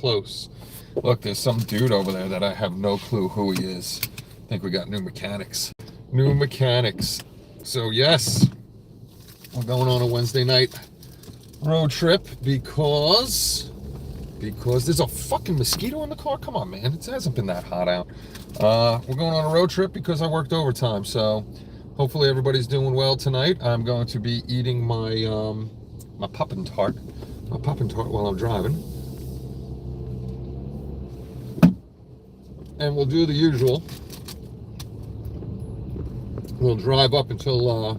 close. Look, there's some dude over there that I have no clue who he is. I think we got new mechanics. New mechanics. So yes, we're going on a Wednesday night road trip because there's a fucking mosquito in the car. Come on, man. It hasn't been that hot out. We're going on a road trip because I worked overtime. So hopefully everybody's doing well tonight. I'm going to be eating my my poppin' tart while I'm driving. And we'll do the usual. We'll drive up until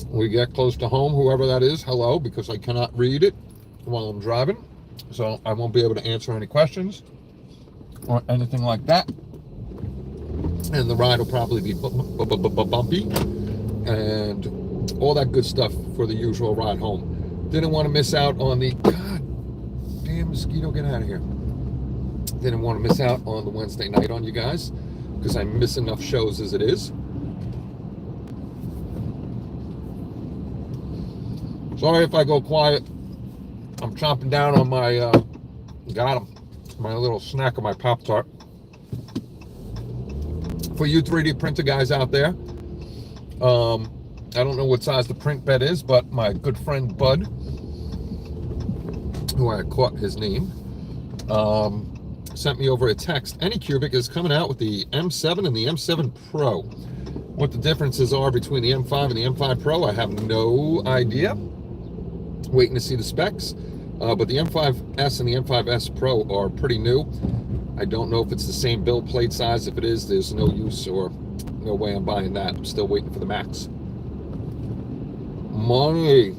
we get close to home, whoever that is. Hello, because I cannot read it while I'm driving. So I won't be able to answer any questions or anything like that. And the ride will probably be bumpy and all that good stuff for the usual ride home. Didn't want to miss out on the, god damn mosquito, get out of here. Didn't want to miss out on the Wednesday night on you guys because I miss enough shows as it is. Sorry if I go quiet. I'm chomping down on my, my little snack of my Pop-Tart. For you 3D printer guys out there, I don't know what size the print bed is, but my good friend Bud, who I caught his name, sent me over a text. Anycubic is coming out with the M7 and the M7 Pro. What the differences are between the M5 and the M5 Pro, I have no idea. Waiting to see the specs. But the M5S and the M5S Pro are pretty new. I don't know if it's the same build plate size. If it is, there's no use or no way I'm buying that. I'm still waiting for the Max. Money.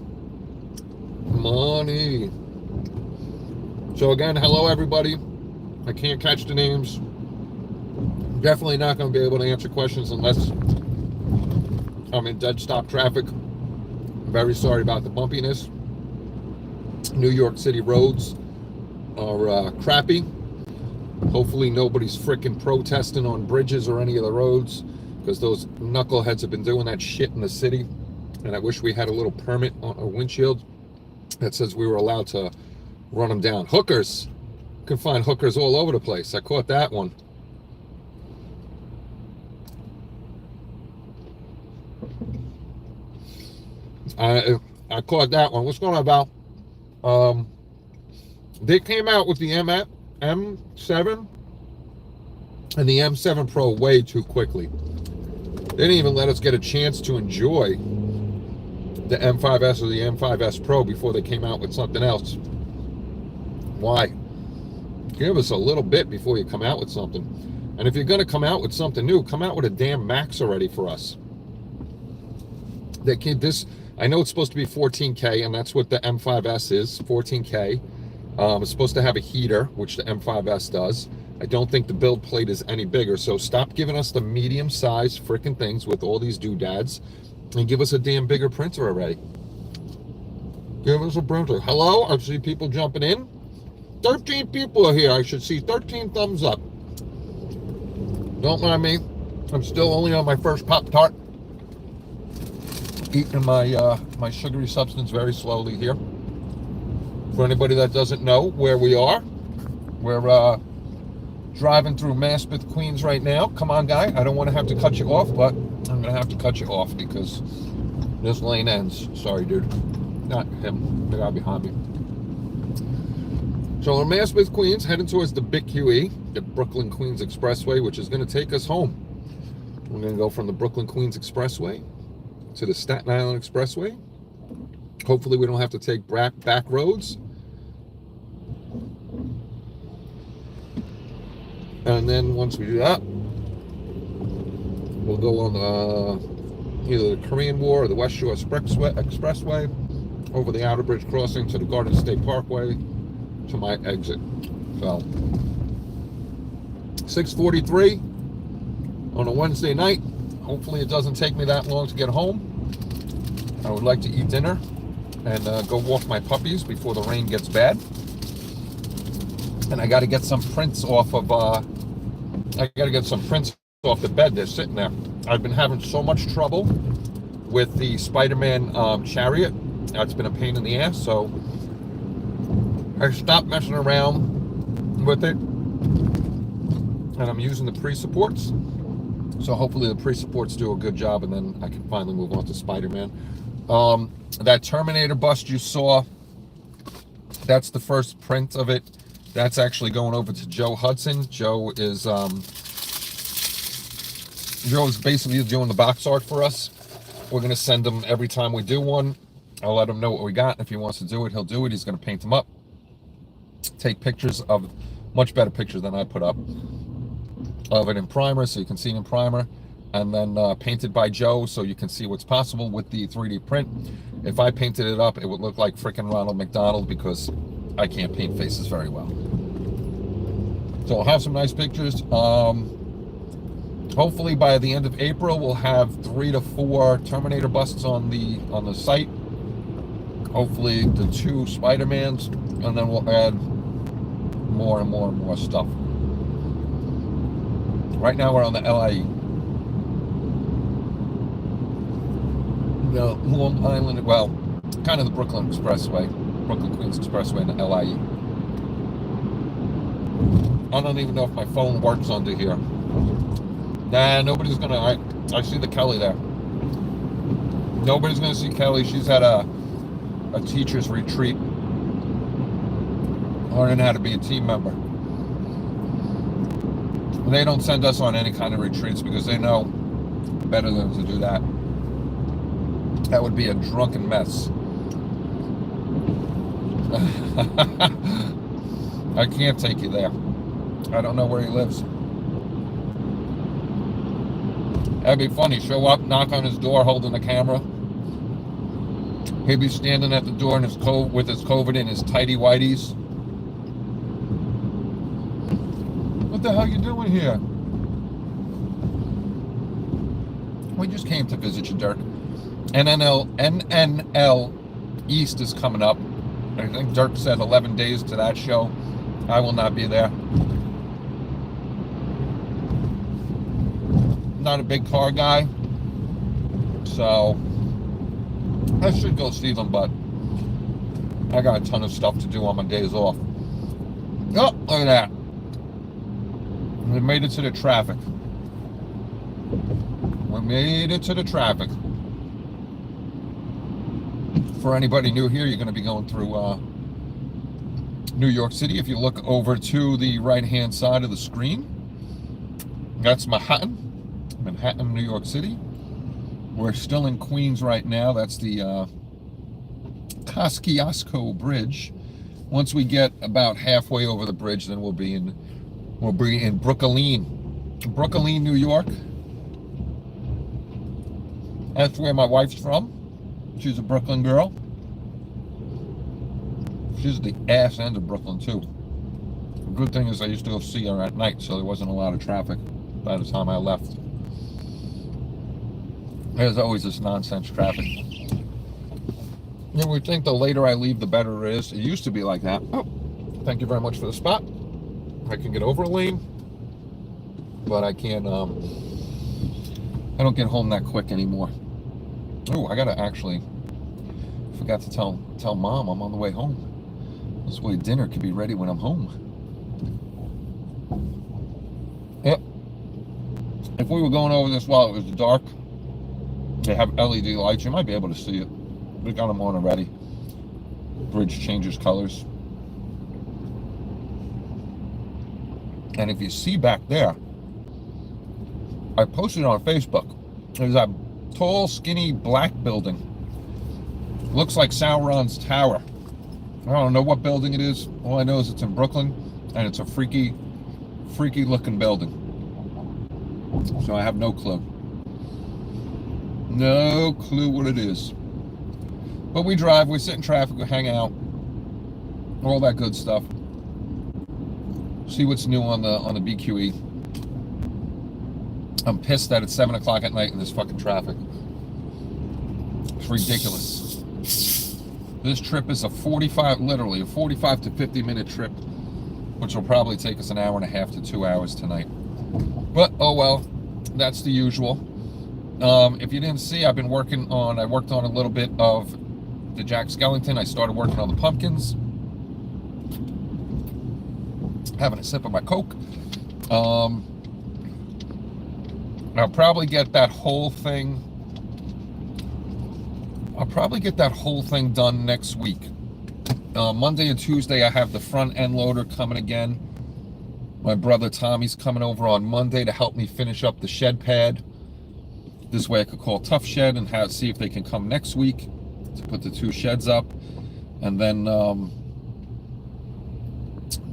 So again, hello everybody. I can't catch the names. Definitely not going to be able to answer questions unless I'm in dead stop traffic. I'm very sorry about the bumpiness. New York City roads are crappy. Hopefully nobody's frickin' protesting on bridges or any of the roads, because those knuckleheads have been doing that shit in the city. And I wish we had a little permit on a windshield that says we were allowed to run them down. Hookers. You can find hookers all over the place. I caught that one. I caught that one. What's going on about? They came out with the M7 and the M7 Pro way too quickly. They didn't even let us get a chance to enjoy the M5S or the M5S Pro before they came out with something else. Why? Give us a little bit before you come out with something. And if you're going to come out with something new, come out with a damn Max already for us. They can't, I know it's supposed to be 14K, and that's what the M5S is, 14K. It's supposed to have a heater, which the M5S does. I don't think the build plate is any bigger, so stop giving us the medium-sized freaking things with all these doodads, and give us a damn bigger printer already. Give us a printer. Hello? I see people jumping in. 13 people are here. I should see 13 thumbs up. Don't mind me. I'm still only on my first Pop-Tart. Eating my my sugary substance very slowly here. For anybody that doesn't know where we are, we're driving through Maspeth, Queens right now. Come on, guy. I don't want to have to cut you off, but I'm going to have to cut you off because this lane ends. Sorry, dude. Not him. The guy behind me. So we're in Maspeth, Queens, heading towards the Big QE, the Brooklyn Queens Expressway, which is going to take us home. We're going to go from the Brooklyn Queens Expressway to the Staten Island Expressway. Hopefully we don't have to take back roads. And then once we do that, we'll go on either the Korean War or the West Shore Expressway over the Outer Bridge Crossing to the Garden State Parkway to my exit. So 6:43 on a Wednesday night. Hopefully it doesn't take me that long to get home. I would like to eat dinner and go walk my puppies before the rain gets bad. And I got to get some prints off of the bed. They're sitting there. I've been having so much trouble with the Spider-Man chariot. It's been a pain in the ass. So I stopped messing around with it, and I'm using the pre-supports. So hopefully the pre-supports do a good job, and then I can finally move on to Spider-Man. That Terminator bust you saw, that's the first print of it. That's actually going over to Joe Hudson. Joe is basically doing the box art for us. We're going to send him every time we do one. I'll let him know what we got. If he wants to do it, he'll do it. He's going to paint them up, take pictures of, much better pictures than I put up, of it in primer, so you can see it in primer, and then painted by Joe, so you can see what's possible with the 3D print. If I painted it up, it would look like frickin' Ronald McDonald, because I can't paint faces very well. So I'll have some nice pictures. Hopefully by the end of April, we'll have 3 to 4 Terminator busts on the site. Hopefully the 2 Spider-Mans, and then we'll add more and more and more stuff. Right now we're on the LIE. The Long Island, well, kind of the Brooklyn Expressway, Brooklyn-Queens Expressway in the LIE. I don't even know if my phone works under here. Nah, nobody's gonna, I see the Kelly there. Nobody's gonna see Kelly. She's had a teacher's retreat, learning how to be a team member. They don't send us on any kind of retreats because they know better than to do that. That would be a drunken mess. I can't take you there. I don't know where he lives. That'd be funny. Show up, knock on his door, holding the camera. He'd be standing at the door in his with his COVID in his tighty whities. What the hell you doing here? We just came to visit you, Dirk. NNL East is coming up. I think Dirk said 11 days to that show. I will not be there. Not a big car guy, so I should go see them, but I got a ton of stuff to do on my days off. Oh, look at that. We made it to the traffic. We made it to the traffic. For anybody new here, you're going to be going through New York City. If you look over to the right-hand side of the screen, that's Manhattan, New York City. We're still in Queens right now. That's the Kosciuszko Bridge. Once we get about halfway over the bridge, then we'll be in Brooklyn, New York. That's where my wife's from. She's a Brooklyn girl. She's the ass end of Brooklyn too. The good thing is I used to go see her at night, so there wasn't a lot of traffic by the time I left. There's always this nonsense traffic. You would think the later I leave, the better it is. It used to be like that. Oh, thank you very much for the spot. I can get over a lane, but I can't, I don't get home that quick anymore. Oh, I gotta actually, forgot to tell Mom I'm on the way home. This way dinner could be ready when I'm home. Yep. If we were going over this while it was dark, they have LED lights, you might be able to see it. We got them on already. Bridge changes colors. And if you see back there, I posted it on Facebook. There's a tall, skinny, black building. Looks like Sauron's Tower. I don't know what building it is. All I know is it's in Brooklyn, and it's a freaky looking building. So I have no clue. No clue what it is. But we drive, we sit in traffic, we hang out, all that good stuff. See what's new on the BQE. I'm pissed that it's 7 o'clock at night in this fucking traffic. It's ridiculous. This trip is literally a 45 to 50 minute trip, which will probably take us an hour and a half to 2 hours tonight. But oh well, that's the usual. If you didn't see, I worked on a little bit of the Jack Skellington. I started working on the pumpkins. having a sip of my Coke. I'll probably get that whole thing. I'll probably get that whole thing done next week. Monday and Tuesday, I have the front end loader coming again. My brother Tommy's coming over on Monday to help me finish up the shed pad. This way I could call Tough Shed and see if they can come next week to put the 2 sheds up. And then I'm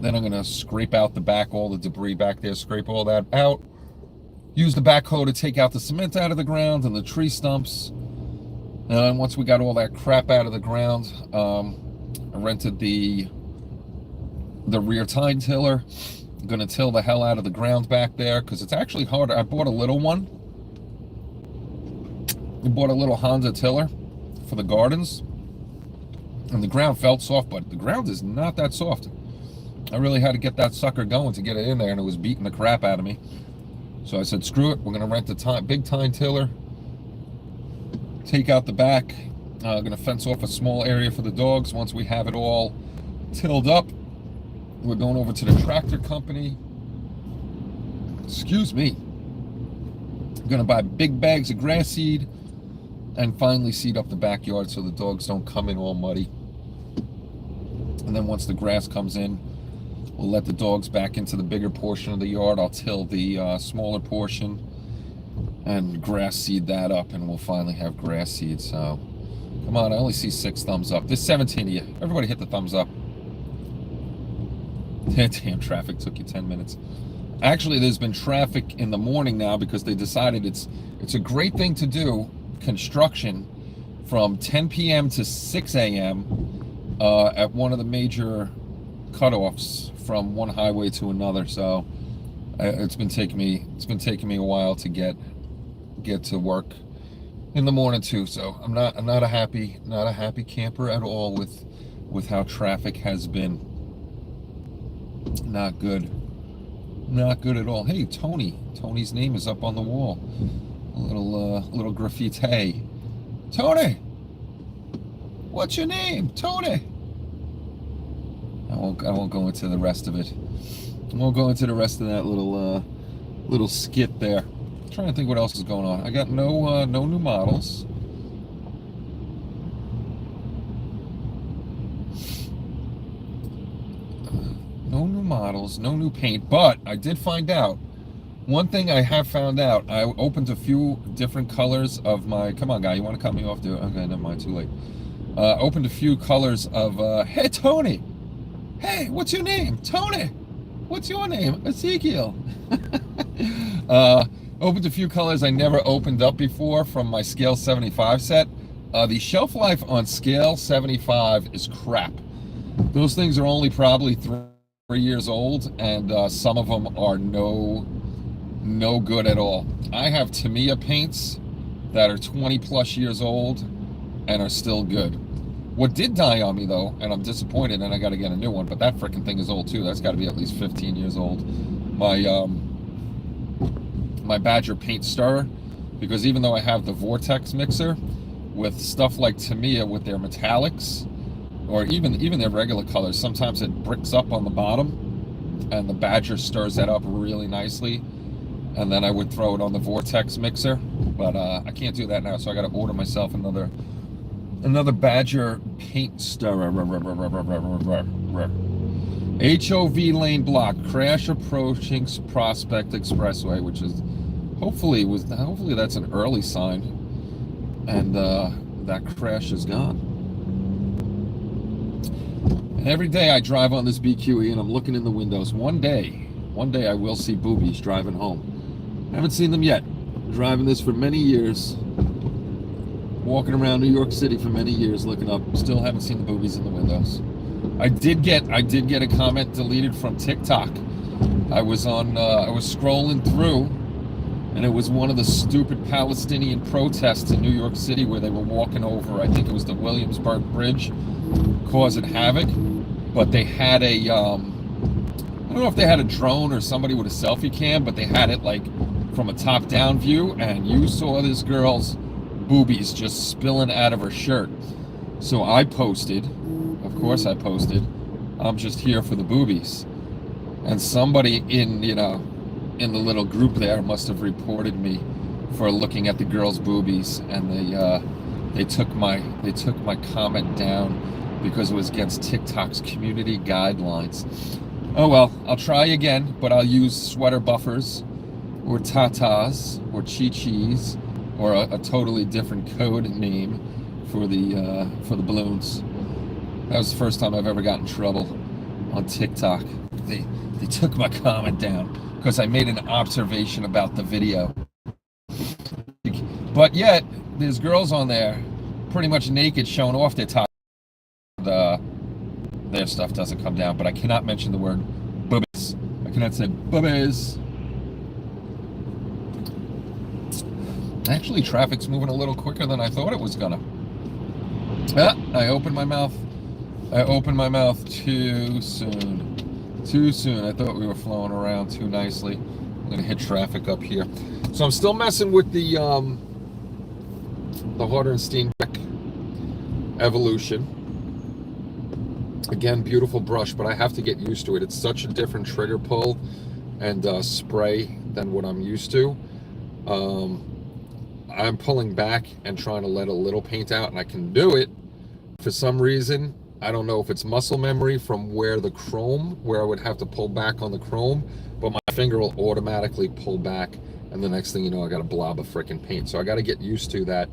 going to scrape out the back, all the debris back there, scrape all that out. Use the backhoe to take out the cement out of the ground and the tree stumps. And once we got all that crap out of the ground, I rented the rear tine tiller. I'm going to till the hell out of the ground back there because it's actually hard. I bought a little one. I bought a little Honda tiller for the gardens. And the ground felt soft, but the ground is not that soft. I really had to get that sucker going to get it in there, and it was beating the crap out of me. So I said, screw it. We're going to rent the big tine tiller. Take out the back. I'm going to fence off a small area for the dogs. Once we have it all tilled up, we're going over to the tractor company. Excuse me. I'm going to buy big bags of grass seed and finally seed up the backyard so the dogs don't come in all muddy. And then once the grass comes in, we'll let the dogs back into the bigger portion of the yard. I'll till the smaller portion and grass seed that up, and we'll finally have grass seed. So come on, I only see 6 thumbs up. There's 17 of you. Everybody hit the thumbs up. Damn, traffic took you 10 minutes. Actually, there's been traffic in the morning now because they decided it's a great thing to do construction from 10 p.m. to 6 a.m. At one of the major cutoffs from one highway to another. So it's been taking me a while to get to work in the morning too. So I'm not a happy camper at all with how traffic has been. Not good at all. Hey, Tony's name is up on the wall. A little graffiti. Tony, what's your name? Tony. I won't go into the rest of it. I won't go into the rest of that little skit there. I'm trying to think what else is going on. I got no new models. No new models, no new paint, but I did find out. One thing I have found out, I opened a few different colors of my, come on guy, you want to cut me off, dude? Okay, never mind, too late. Opened a few colors of, hey Tony, hey, what's your name? Tony, what's your name? Ezekiel. Opened a few colors I never opened up before from my Scale 75 set. The shelf life on Scale 75 is crap. Those things are only probably 3 years old, and some of them are no good at all. I have Tamiya paints that are 20 plus years old and are still good. What did die on me though, and I'm disappointed, and I got to get a new one, but that freaking thing is old too. That's got to be at least 15 years old. My Badger paint stirrer, because even though I have the Vortex mixer with stuff like Tamiya with their metallics, or even their regular colors, sometimes it bricks up on the bottom, and the Badger stirs that up really nicely, and then I would throw it on the Vortex mixer, but I can't do that now, so I got to order myself another Badger paint stirrer. HOV lane block, crash approaching Prospect Expressway, which is hopefully that's an early sign, and that crash is gone. And every day I drive on this BQE and I'm looking in the windows. One day I will see boobies driving home. Haven't seen them yet. Driving this for many years, walking around New York City for many years, looking up. Still haven't seen the boobies in the windows. I did get a comment deleted from TikTok. I was scrolling through, and it was one of the stupid Palestinian protests in New York City where they were walking over, I think it was the Williamsburg Bridge, causing havoc. But they had I don't know if they had a drone or somebody with a selfie cam, but they had it like from a top-down view, and you saw this girl's boobies just spilling out of her shirt. So I posted, of course I posted, I'm just here for the boobies. And somebody in, in the little group there must have reported me for looking at the girls' boobies, and they took my comment down because it was against TikTok's community guidelines. Oh well, I'll try again, but I'll use sweater buffers or tatas or chi-chis or a totally different code name for the balloons. That was the first time I've ever gotten in trouble on TikTok. They took my comment down because I made an observation about the video. But yet, there's girls on there pretty much naked showing off their top. Their stuff doesn't come down, but I cannot mention the word boobies. I cannot say boobies. Actually, traffic's moving a little quicker than I thought it was gonna. I opened my mouth. I opened my mouth too soon. Too soon. I thought we were flowing around too nicely. I'm gonna hit traffic up here. So I'm still messing with the Harder and Steenbeck Evolution. Again, beautiful brush, but I have to get used to it. It's such a different trigger pull and spray than what I'm used to. I'm pulling back and trying to let a little paint out, and I can do it. For some reason, I don't know if it's muscle memory from where I would have to pull back on the chrome, but my finger will automatically pull back, and the next thing you know, I got a blob of freaking paint. So I got to get used to that.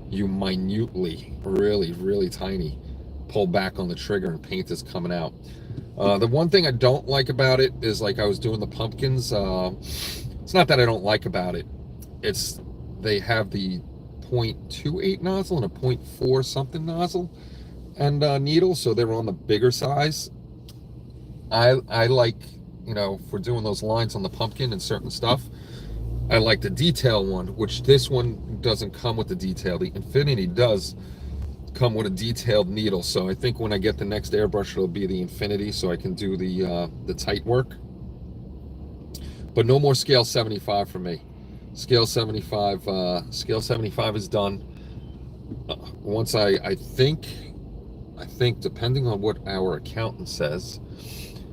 You minutely, really, really tiny, pull back on the trigger and paint is coming out. The one thing I don't like about it is, like I was doing the pumpkins, it's not that I don't like about it, it's they have the 0.28 nozzle and a 0.4 something nozzle and needle, so they were on the bigger size. I like, for doing those lines on the pumpkin and certain stuff, I like the detail one, which this one doesn't come with the detail. The Infinity does come with a detailed needle, so I think when I get the next airbrush, it'll be the Infinity, so I can do the tight work. But no more scale 75 for me. Scale 75 is done. Once I think depending on what our accountant says,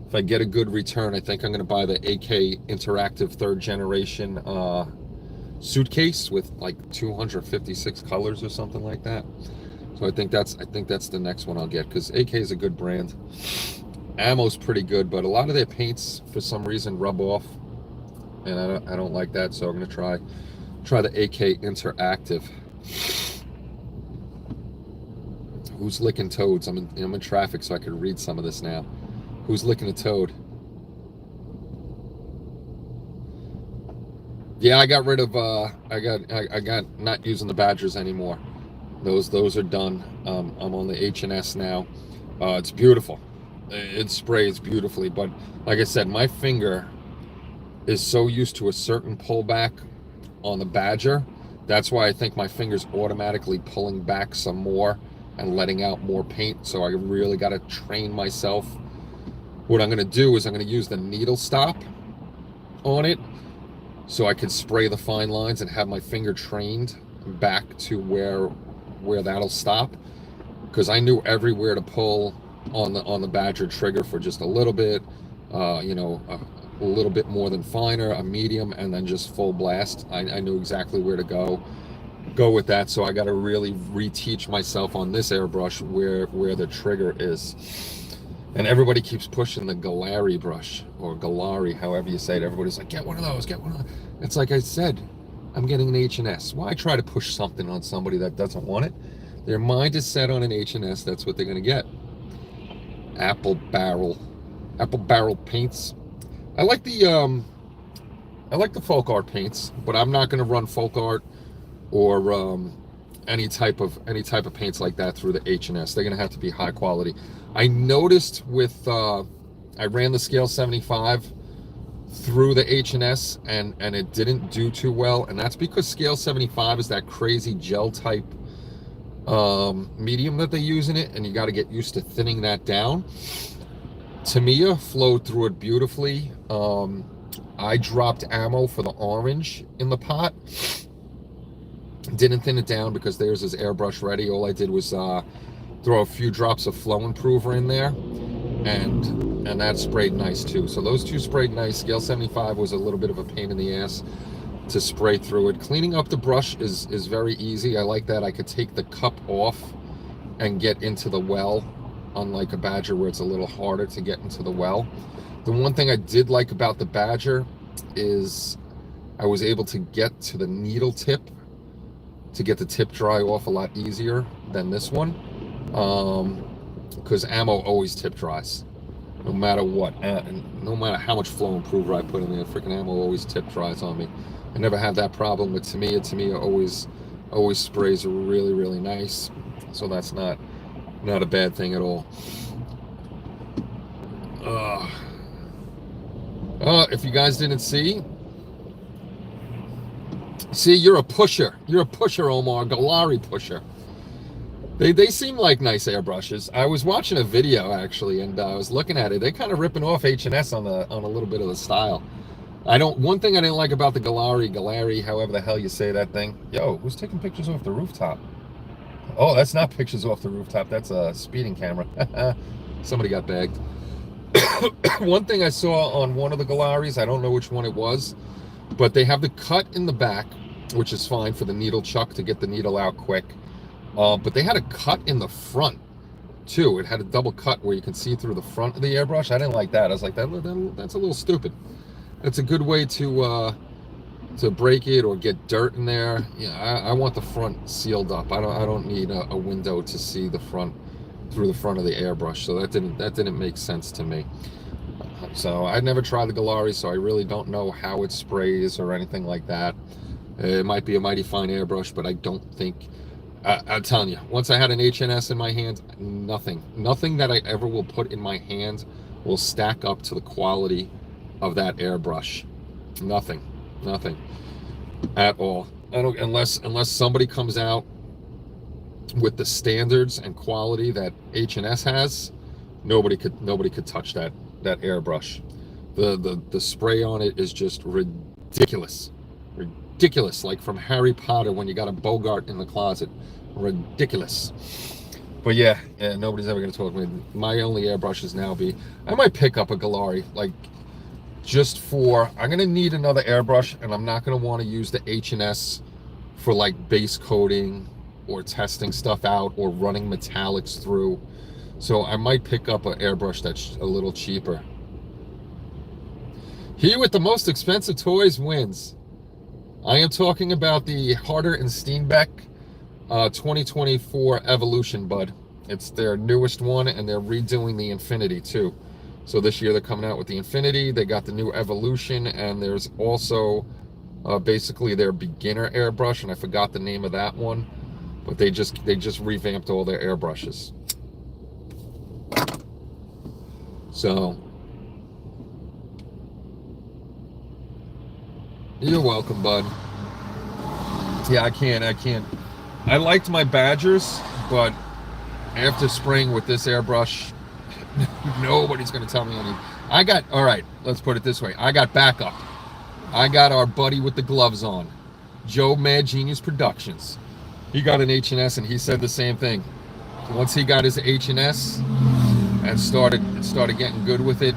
if I get a good return, I think I'm going to buy the AK Interactive 3rd generation suitcase with like 256 colors or something like that. So I think that's the next one I'll get, because AK is a good brand. Ammo's pretty good, but a lot of their paints for some reason rub off, and I don't like that. So I'm going to try the AK Interactive. Who's licking toads? I'm in traffic, so I can read some of this now. Who's licking a toad? Yeah, I got rid of I got not using the Badgers anymore. Those are done. I'm on the H&S now. It's beautiful. It sprays beautifully, but like I said, my finger is so used to a certain pullback on the Badger. That's why I think my finger's automatically pulling back some more and letting out more paint. So I really got to train myself. What I'm going to do is I'm going to use the needle stop on it, so I could spray the fine lines and have my finger trained back to where that'll stop, because I knew everywhere to pull on the Badger trigger for just a little bit, a little bit more than finer, a medium, and then just full blast. I knew exactly where to go with that. So I got to really reteach myself on this airbrush where the trigger is. And everybody keeps pushing the Galari brush, or Galari, however you say it. Everybody's like, get one of those, get one of those. It's like I said, I'm getting an H&S. Why try to push something on somebody that doesn't want it? Their mind is set on an H&S. That's what they're going to get. Apple barrel paints. I like the folk art paints, but I'm not going to run folk art or any type of paints like that through the H&S. They're going to have to be high quality. I noticed with I ran the scale 75 through the H&S and it didn't do too well, and that's because scale 75 is that crazy gel type medium that they use in it, and you got to get used to thinning that down. Tamiya flowed through it beautifully. I dropped ammo for the orange in the pot, didn't thin it down because theirs is airbrush ready. All I did was throw a few drops of flow improver in there, and that sprayed nice too. So those two sprayed nice. Scale 75 was a little bit of a pain in the ass to spray through it. Cleaning up the brush is very easy. I like that I could take the cup off and get into the well, unlike a Badger where it's a little harder to get into the well. The one thing I did like about the Badger is I was able to get to the needle tip, to get the tip dry off a lot easier than this one, because ammo always tip dries, no matter what, and no matter how much flow improver I put in there, freaking ammo always tip dries on me. I never have that problem with Tamiya. Tamiya always sprays really nice, so that's not a bad thing at all. If you guys didn't see, you're a pusher. You're a pusher, Omar. Galari pusher. They seem like nice airbrushes. I was watching a video actually, and I was looking at it. They're kind of ripping off H&S on a little bit of the style. One thing I didn't like about the Galari, however the hell you say that thing. Yo, who's taking pictures off the rooftop? Oh, that's not pictures off the rooftop. That's a speeding camera. Somebody got bagged. One thing I saw on one of the Galaris, I don't know which one it was, but they have the cut in the back, which is fine for the needle chuck to get the needle out quick. But they had a cut in the front too. It had a double cut where you can see through the front of the airbrush. I didn't like that. I was like, that's a little stupid. It's a good way to break it or get dirt in there. Yeah, I want the front sealed up. I don't need a window to see the front through the front of the airbrush. So that didn't make sense to me. So I never tried the Galari, so I really don't know how it sprays or anything like that. It might be a mighty fine airbrush, but I don't think. I'm telling you, once I had an H&S in my hand, nothing that I ever will put in my hand will stack up to the quality of that airbrush. Nothing at all. I don't, unless somebody comes out with the standards and quality that H&S has. Nobody could touch that airbrush. The spray on it is just ridiculous, like from Harry Potter when you got a Bogart in the closet. Ridiculous. But yeah, nobody's ever gonna talk to me. My only airbrushes now be, I might pick up a Galari, like just for, I'm gonna need another airbrush, and I'm not gonna want to use the H&S for like base coating or testing stuff out or running metallics through. So I might pick up an airbrush that's a little cheaper. He with the most expensive toys wins. I am talking about the Harder and Steenbeck 2024 Evolution, bud. It's their newest one, and they're redoing the Infinity too. So this year they're coming out with the Infinity. They got the new Evolution, and there's also basically their beginner airbrush, and I forgot the name of that one. But they just revamped all their airbrushes. So you're welcome, bud. Yeah, I can't. I liked my Badgers, but after spraying with this airbrush, nobody's gonna tell me anything. All right, let's put it this way. I got backup. I got our buddy with the gloves on, Joe Mad Genius Productions. He got an H&S, and he said the same thing. Once he got his H&S and started getting good with it,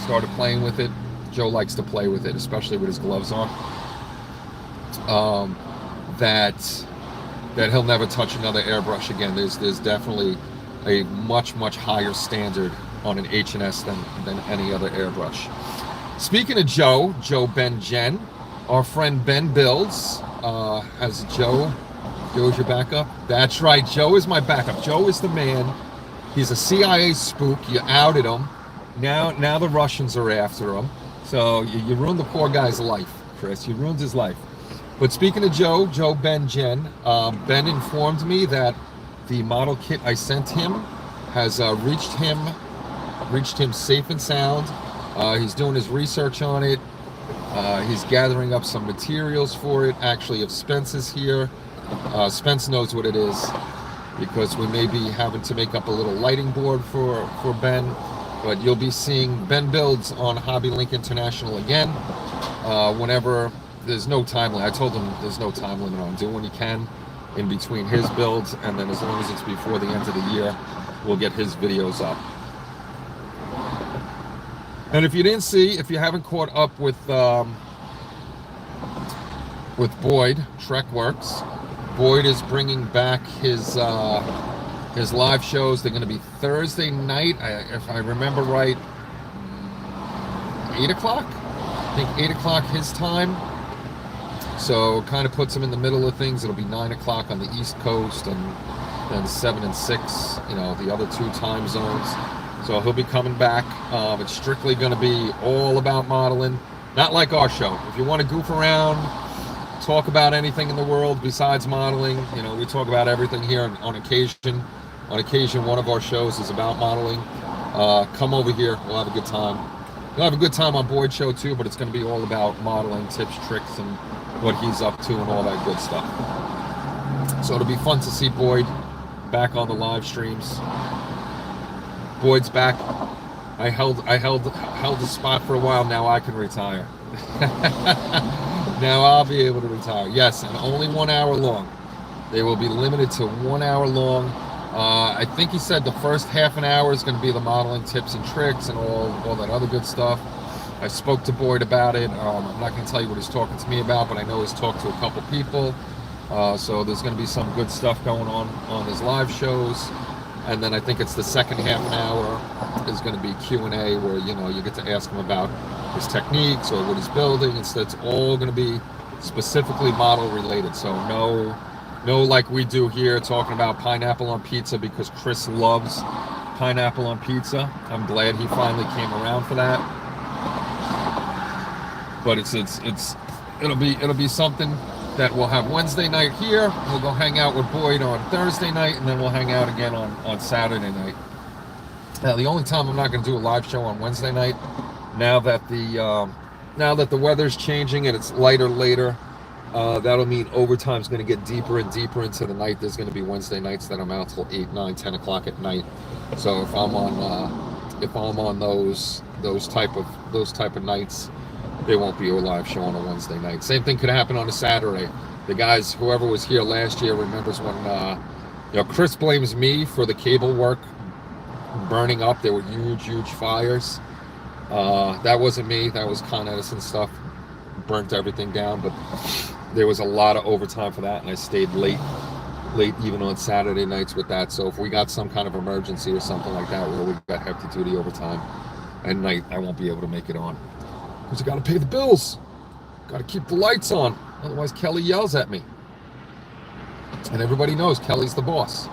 started playing with it. Joe likes to play with it, especially with his gloves on. That he'll never touch another airbrush again. There's definitely a much higher standard on an H&S than any other airbrush. Speaking of Joe Ben Jen, our friend Ben Builds has Joe's your backup? That's right, Joe is my backup. Joe is the man. He's a CIA spook. You outed him. Now the Russians are after him. So you ruined the poor guy's life, Chris. You ruined his life. But speaking of Joe Ben Jen, Ben informed me that the model kit I sent him has reached him safe and sound. He's doing his research on it. He's gathering up some materials for it. Actually, if Spence is here, Spence knows what it is, because we may be having to make up a little lighting board for Ben. But you'll be seeing Ben Builds on Hobby Link International again. Whenever, there's no time limit. I told him there's no time limit on doing what you can in between his builds, and then as long as it's before the end of the year, we'll get his videos up. And if you didn't see, if you haven't caught up with Boyd, Trekworks, Boyd is bringing back his live shows. They're going to be Thursday night, if I remember right, 8 o'clock. I think 8 o'clock his time. So kind of puts him in the middle of things. It'll be 9 o'clock on the East Coast, and then 7 and 6, you know, the other two time zones. So he'll be coming back. It's strictly going to be all about modeling, not like our show. If you want to goof around, talk about anything in the world besides modeling, you know, we talk about everything here on occasion. On occasion, one of our shows is about modeling. Come over here. We'll have a good time. We'll have a good time on Boyd's show too, but it's going to be all about modeling, tips, tricks, and what he's up to and all that good stuff. So it'll be fun to see Boyd back on the live streams. Boyd's back. I held the spot for a while. Now I can retire. Now I'll be able to retire. Yes, and only 1 hour long. They will be limited to 1 hour long. I think he said the first half an hour is going to be the modeling tips and tricks and all that other good stuff. I spoke to Boyd about it. I'm not going to tell you what he's talking to me about, but I know he's talked to a couple people. So there's going to be some good stuff going on his live shows. And then I think it's the second half an hour is going to be Q&A, where, you know, you get to ask him about his techniques or what he's building. It's all going to be specifically model related. So no like we do here talking about pineapple on pizza, because Chris loves pineapple on pizza. I'm glad he finally came around for that. But it'll be something that we'll have Wednesday night here. We'll go hang out with Boyd on Thursday night, and then we'll hang out again on Saturday night. Now, the only time I'm not going to do a live show on Wednesday night, now that the weather's changing and it's lighter later, that'll mean overtime's going to get deeper and deeper into the night. There's going to be Wednesday nights that I'm out till 8, 9, 10 o'clock at night. So if I'm on those type of nights, there won't be a live show on a Wednesday night. Same thing could happen on a Saturday. The guys, whoever was here last year, remembers when Chris blames me for the cable work burning up. There were huge fires. That wasn't me. That was Con Edison stuff. Burnt everything down, but there was a lot of overtime for that, and I stayed late even on Saturday nights with that. So if we got some kind of emergency or something like that where we got hefty duty overtime at night, I won't be able to make it on, because I got to pay the bills, got to keep the lights on, otherwise Kelly yells at me, and everybody knows Kelly's the boss.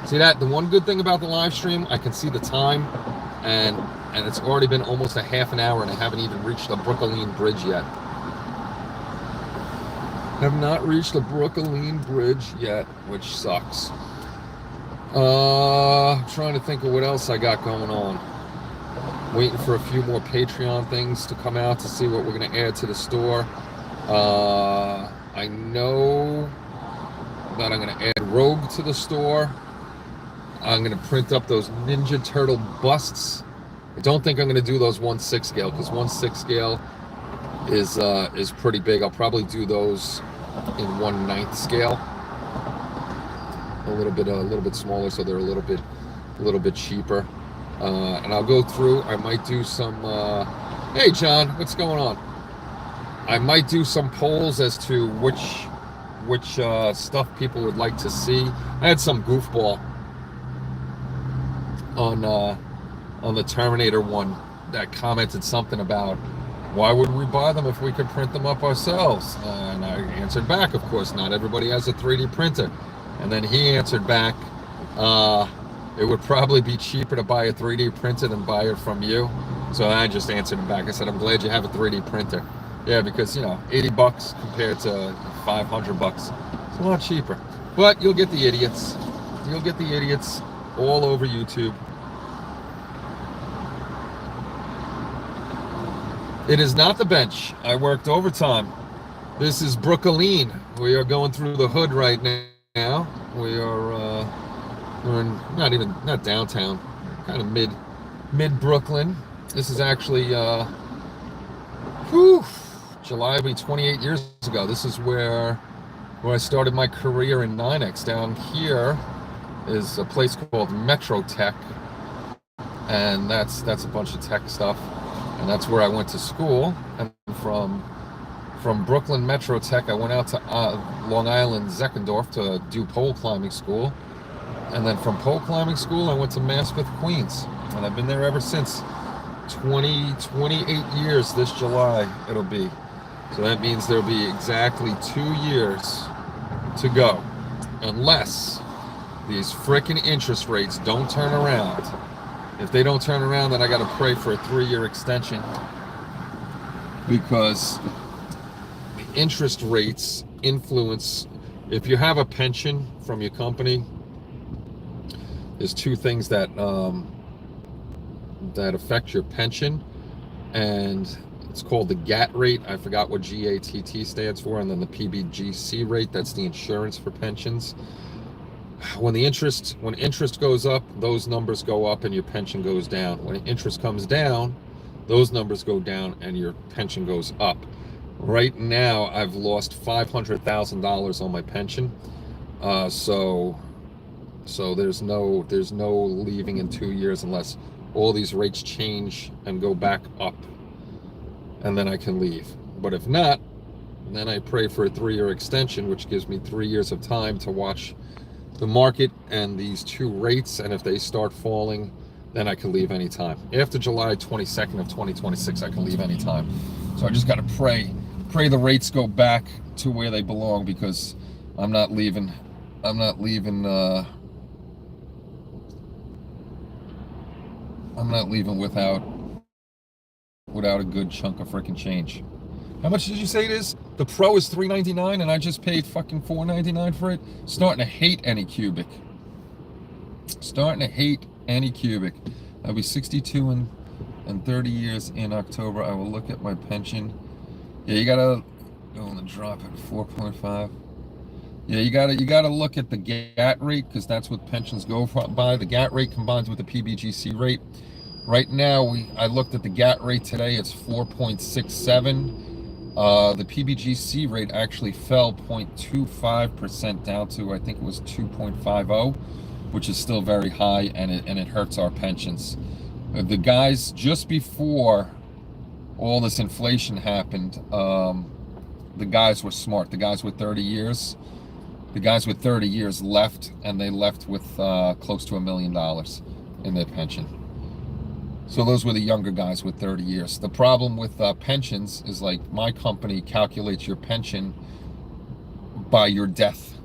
See that? The one good thing about the live stream, I can see the time, and it's already been almost a half an hour, and I haven't even reached the Brooklyn Bridge yet. Have not reached the Brooklyn Bridge yet, which sucks. Trying to think of what else I got going on. Waiting for a few more Patreon things to come out to see what we're going to add to the store. I know that I'm going to add Rogue to the store. I'm going to print up those Ninja Turtle busts. I don't think I'm going to do those 1/6 scale, because 1/6 scale is pretty big. I'll probably do those in 1/9 scale, a little bit smaller, so they're a little bit cheaper. And I'll go through. I might do some. Hey John, what's going on? I might do some polls as to which stuff people would like to see. I had some goofball on the Terminator one that commented something about, why would we buy them if we could print them up ourselves? And I answered back, of course, not everybody has a 3D printer. And then he answered back, it would probably be cheaper to buy a 3D printer than buy it from you. So I just answered him back. I said, I'm glad you have a 3D printer. Yeah, because, $80 compared to $500. It's a lot cheaper. But you'll get the idiots. You'll get the idiots all over YouTube. It is not the bench. I worked overtime. This is Brooklyn. We are going through the hood right now. We are we're in not downtown, kind of mid Brooklyn. This is actually July will be 28 years ago. This is where I started my career in 9X. Down here is a place called Metro Tech, and that's a bunch of tech stuff. and that's where I went to school. And from Brooklyn Metro Tech, I went out to Long Island, Zeckendorf, to do pole climbing school. And then from pole climbing school, I went to Maspeth, Queens. And I've been there ever since. 28 years this July it'll be. So that means there'll be exactly 2 years to go. Unless these frickin' interest rates don't turn around. If they don't turn around, then I gotta pray for a 3-year extension. Because interest rates influence, if you have a pension from your company, there's 2 things that affect your pension, and it's called the GAT rate. I forgot what GATT stands for, and then the PBGC rate, that's the insurance for pensions. When interest goes up, those numbers go up and your pension goes down. When interest comes down, those numbers go down and your pension goes up. Right now, I've lost $500,000 on my pension. So there's no leaving in 2 years unless all these rates change and go back up, and then I can leave. But if not, then I pray for a 3-year extension, which gives me 3 years of time to watch the market and these 2 rates, and if they start falling, then I can leave anytime. After July 22nd of 2026, I can leave anytime. So I just got to pray the rates go back to where they belong, because I'm not leaving without a good chunk of freaking change. How much did you say it is? The Pro is $399 and I just paid fucking $499 for it. Starting to hate any cubic. I'll be 62 and 30 years in October. I will look at my pension. Yeah, you gotta go on the drop at 4.5. Yeah, you gotta look at the GAT rate, because that's what pensions go by. The GAT rate combines with the PBGC rate. Right now, I looked at the GAT rate today. It's 4.67. The PBGC rate actually fell 0.25% down to, I think it was 2.50, which is still very high, and it hurts our pensions. The guys, just before all this inflation happened, the guys were smart. The guys with 30 years left, and they left with close to $1 million in their pension. So those were the younger guys with 30 years. The problem with pensions is, like, my company calculates your pension by your death,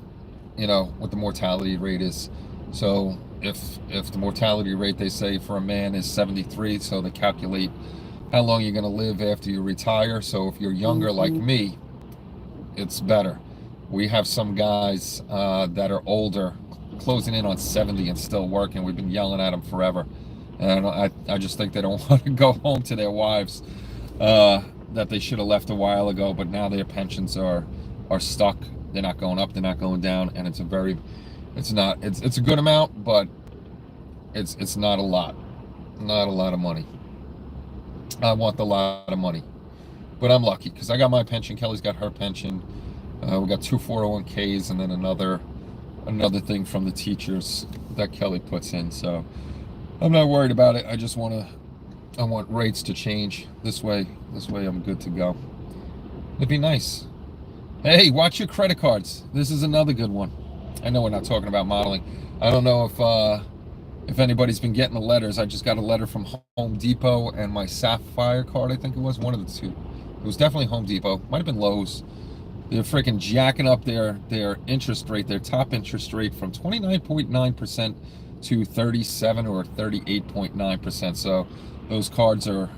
what the mortality rate is. So if the mortality rate, they say for a man, is 73, so they calculate how long you're going to live after you retire. So if you're younger like me, it's better. We have some guys that are older, closing in on 70 and still working. We've been yelling at them forever. And I just think they don't want to go home to their wives that they should have left a while ago, but now their pensions are stuck. They're not going up, they're not going down, and it's a good amount, but it's not a lot. Not a lot of money. I want a lot of money. But I'm lucky, because I got my pension, Kelly's got her pension. We got 2 401ks, and then another thing from the teachers that Kelly puts in. So I'm not worried about it. I want rates to change. This way I'm good to go. It'd be nice. Hey, watch your credit cards. This is another good one. I know we're not talking about modeling. I don't know if anybody's been getting the letters. I just got a letter from Home Depot, and my Sapphire card, I think it was, one of the 2. It was definitely Home Depot. Might have been Lowe's. They're freaking jacking up their interest rate, their top interest rate, from 29.9% to 37 or 38.9%. So those cards are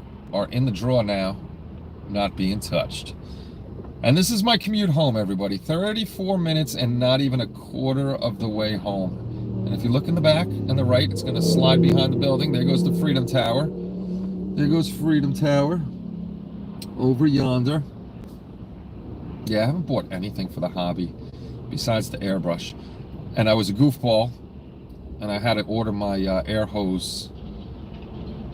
in the drawer now, not being touched. And this is my commute home, everybody. 34 minutes and not even a quarter of the way home. And if you look in the back and the right, it's going to slide behind the building. There goes the Freedom Tower. There goes Freedom Tower over yonder. Yeah, I haven't bought anything for the hobby besides the airbrush. And I was a goofball, and I had to order my air hose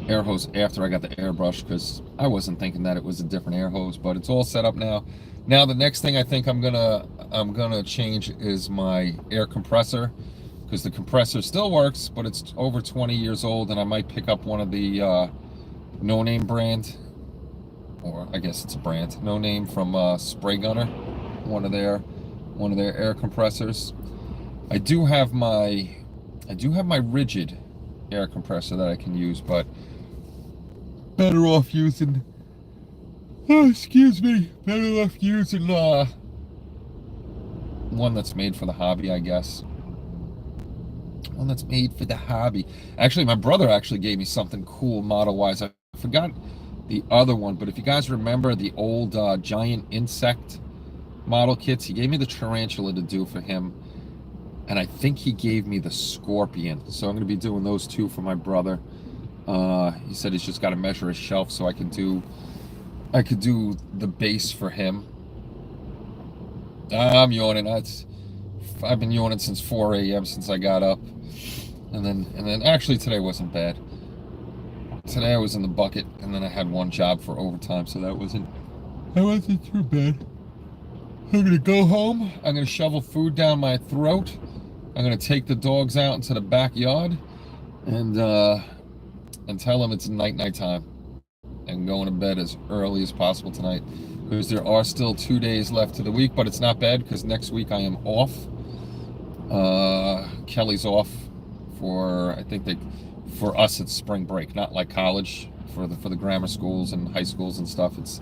after I got the airbrush, because I wasn't thinking that it was a different air hose. But it's all set up now. Now the next thing I think I'm gonna change is my air compressor, because the compressor still works, but it's over 20 years old, and I might pick up one of the no-name brand or I guess it's a brand, No Name from Spray Gunner, one of their air compressors. I do have my rigid air compressor that I can use, but better off using, oh, excuse me, better off using one that's made for the hobby, I guess. One that's made for the hobby. Actually, my brother actually gave me something cool model-wise. I forgot the other one, but if you guys remember the old giant insect model kits, he gave me the tarantula to do for him, and I think he gave me the scorpion. So I'm going to be doing those two for my brother. He said he's just got to measure his shelf so I could do the base for him. I'm yawning. I've been yawning since 4 a.m. since I got up, and then actually today wasn't bad. Today I was in the bucket, and then I had one job for overtime, so that wasn't too bad. I'm gonna go home. I'm gonna shovel food down my throat. I'm gonna take the dogs out into the backyard, and tell them it's night time, and going to bed as early as possible tonight, because there are still 2 days left to the week, but it's not bad because next week I am off. Kelly's off for, I think for us it's spring break, not like college. For the grammar schools and high schools and stuff, it's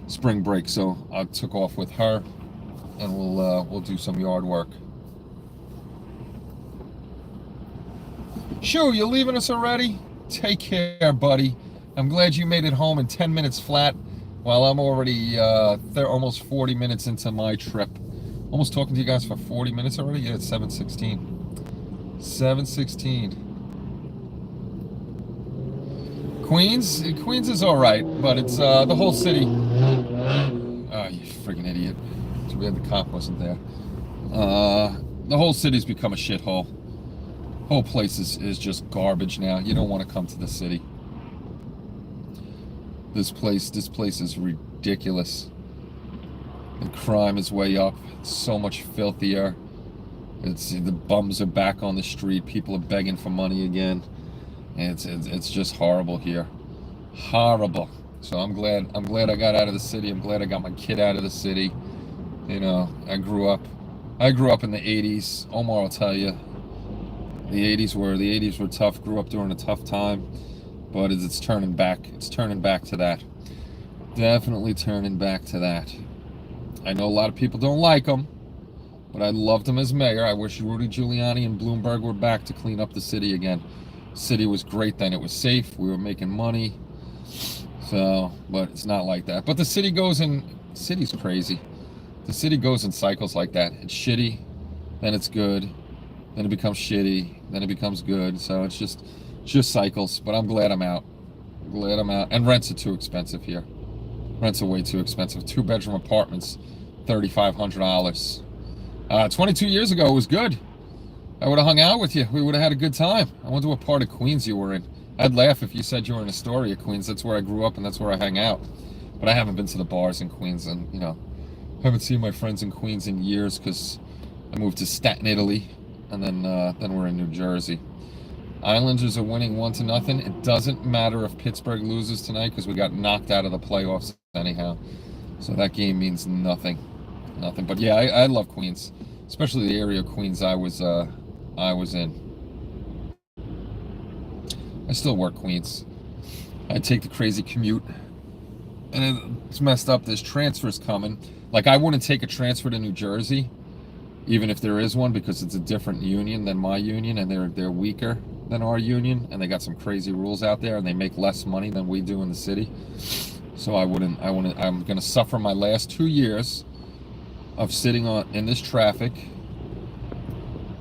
spring break. So I took off with her, and we'll do some yard work. Shoo, you leaving us already? Take care, buddy. I'm glad you made it home in 10 minutes flat, while I'm already almost 40 minutes into my trip. Almost talking to you guys for 40 minutes already? Yeah, it's 7:16. 7:16. Queens is all right, but it's the whole city. Oh, you freaking idiot. Too bad the cop wasn't there. The whole city's become a shithole. Whole place is just garbage now. You don't want to come to the city. This place is ridiculous. And crime is way up. It's so much filthier. The bums are back on the street. People are begging for money again. And it's just horrible here. Horrible. So I'm glad I got out of the city. I'm glad I got my kid out of the city. You know, I grew up in the 80s. Omar will tell you. The 80s were tough. Grew up during a tough time. But it's turning back. It's turning back to that. Definitely turning back to that. I know a lot of people don't like him, but I loved him as mayor. I wish Rudy Giuliani and Bloomberg were back to clean up the city again. The city was great then. It was safe. We were making money. So, but it's not like that. But the city's crazy. The city goes in cycles like that. It's shitty, then it's good, then it becomes shitty, then it becomes good. So it's just cycles. But I'm glad I'm out. And rents are too expensive here. Rents are way too expensive. 2-bedroom apartments, $3,500. 22 years ago, it was good. I would have hung out with you. We would have had a good time. I wonder what part of Queens you were in. I'd laugh if you said you were in Astoria, Queens. That's where I grew up and that's where I hang out. But I haven't been to the bars in Queens, and haven't seen my friends in Queens in years because I moved to Staten, Italy, and then we're in New Jersey. Islanders are winning 1-0. It doesn't matter if Pittsburgh loses tonight because we got knocked out of the playoffs anyhow. So that game means nothing. But yeah, I love Queens, especially the area of Queens I was in. I still work Queens. I take the crazy commute, and it's messed up. There's transfers coming. Like, I wouldn't take a transfer to New Jersey, even if there is one, because it's a different union than my union, and they're weaker than our union, and they got some crazy rules out there, and they make less money than we do in the city. So I'm gonna suffer my last 2 years of sitting in this traffic,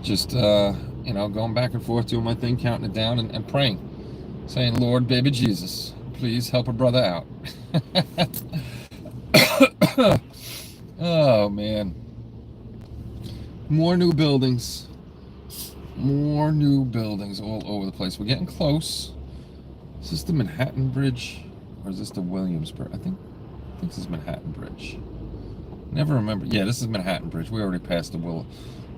just going back and forth, doing my thing, counting it down, and praying, saying, Lord, baby Jesus, please help a brother out. Oh man, more new buildings all over the place. We're getting close. Is this the Manhattan Bridge, or is this the Williamsburg? I think this is Manhattan Bridge. Never remember. Yeah, this is Manhattan Bridge. We already passed the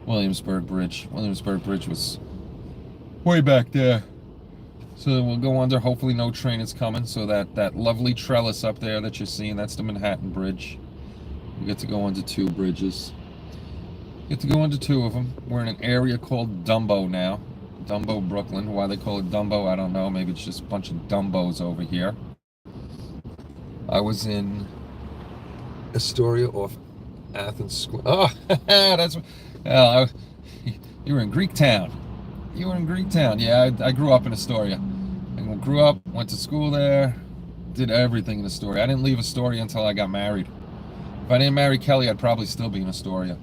Williamsburg Bridge. Williamsburg Bridge was way back there. So we'll go under. Hopefully no train is coming. So that lovely trellis up there that you're seeing, that's the Manhattan Bridge. We get to go under 2 bridges. Get to go under 2 of them. We're in an area called Dumbo now. Dumbo, Brooklyn. Why they call it Dumbo, I don't know. Maybe it's just a bunch of Dumbos over here. I was in Astoria off Athens Square. Oh, that's... Well, you were in Greek Town. You were in Greek Town. Yeah, I grew up in Astoria. I grew up, went to school there, did everything in Astoria. I didn't leave Astoria until I got married. If I didn't marry Kelly, I'd probably still be in Astoria.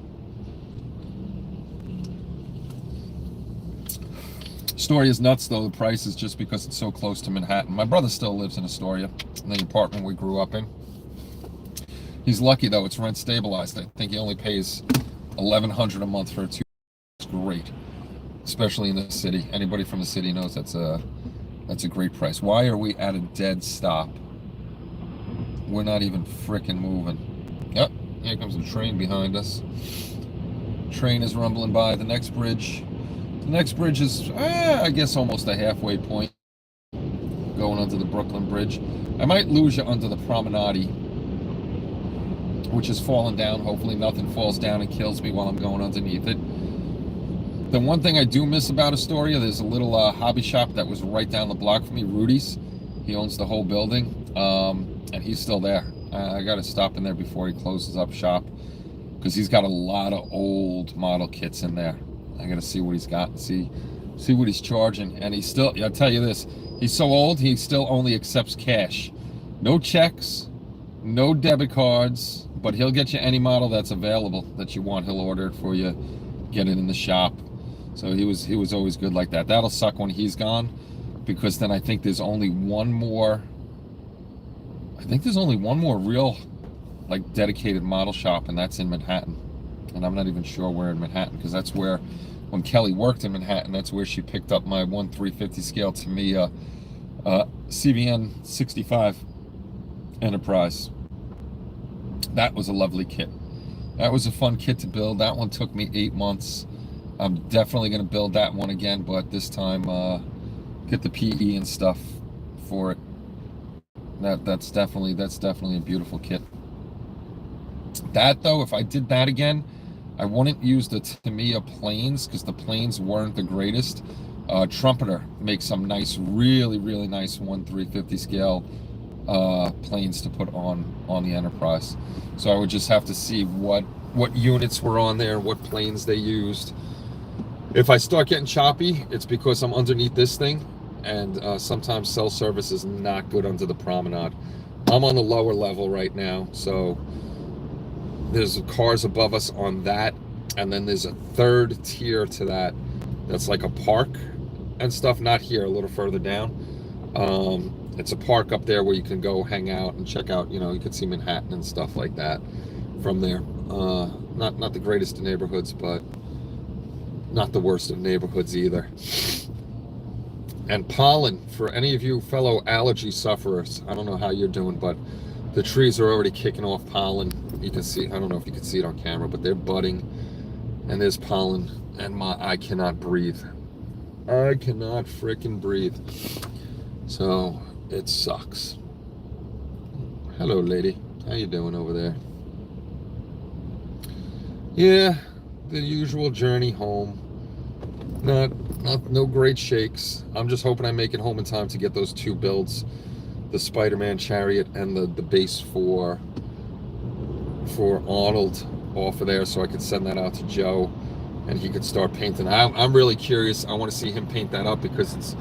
Astoria's nuts, though. The price is just because it's so close to Manhattan. My brother still lives in Astoria, in the apartment we grew up in. He's lucky, though. It's rent stabilized. I think he only pays $1,100 a month for a 2. It's great, especially in the city. Anybody from the city knows that's a great price. Why are we at a dead stop? We're not even frickin' moving. Yep, here comes the train behind us. Train is rumbling by. The next bridge is, I guess, almost a halfway point. Going under the Brooklyn Bridge. I might lose you under the promenade, which is falling down. Hopefully nothing falls down and kills me while I'm going underneath it. The one thing I do miss about Astoria, there's a little hobby shop that was right down the block from me, Rudy's. He owns the whole building, and he's still there. I got to stop in there before he closes up shop, because he's got a lot of old model kits in there. I got to see what he's got and see what he's charging. And he's still, I'll tell you this, he's so old, he still only accepts cash. No checks, no debit cards, but he'll get you any model that's available that you want. He'll order it for you, get it in the shop. So he was always good like that. That'll suck when he's gone, because then I think there's only one more real, like, dedicated model shop, and that's in Manhattan. And I'm not even sure where in Manhattan, because that's where, when Kelly worked in Manhattan, that's where she picked up my 1/350 scale Tamiya CVN 65 Enterprise. That was a lovely kit. That was a fun kit to build. That one took me 8 months. I'm definitely going to build that one again, but this time get the PE and stuff for it. That's definitely a beautiful kit. That, though, if I did that again, I wouldn't use the Tamiya planes, because the planes weren't the greatest. Trumpeter makes some nice, really, really nice 1/350 scale planes to put on the Enterprise. So I would just have to see what units were on there, what planes they used. If I start getting choppy, it's because I'm underneath this thing, and sometimes cell service is not good under the promenade. I'm on the lower level right now, so there's cars above us on that, and then there's a third tier to that that's like a park and stuff. Not here, a little further down. It's a park up there where you can go hang out and check out, you can see Manhattan and stuff like that from there. Not the greatest of neighborhoods, but not the worst of neighborhoods either. And pollen, for any of you fellow allergy sufferers, I don't know how you're doing, but the trees are already kicking off pollen. You can see, I don't know if you can see it on camera, but they're budding, and there's pollen, and I cannot breathe. I cannot freaking breathe. So it sucks. Hello, lady. How you doing over there? Yeah, the usual journey home. No great shakes. I'm just hoping I make it home in time to get those 2 builds, the Spider-Man chariot and the base for Arnold off of there, so I could send that out to Joe and he could start painting. I'm really curious. I want to see him paint that up, because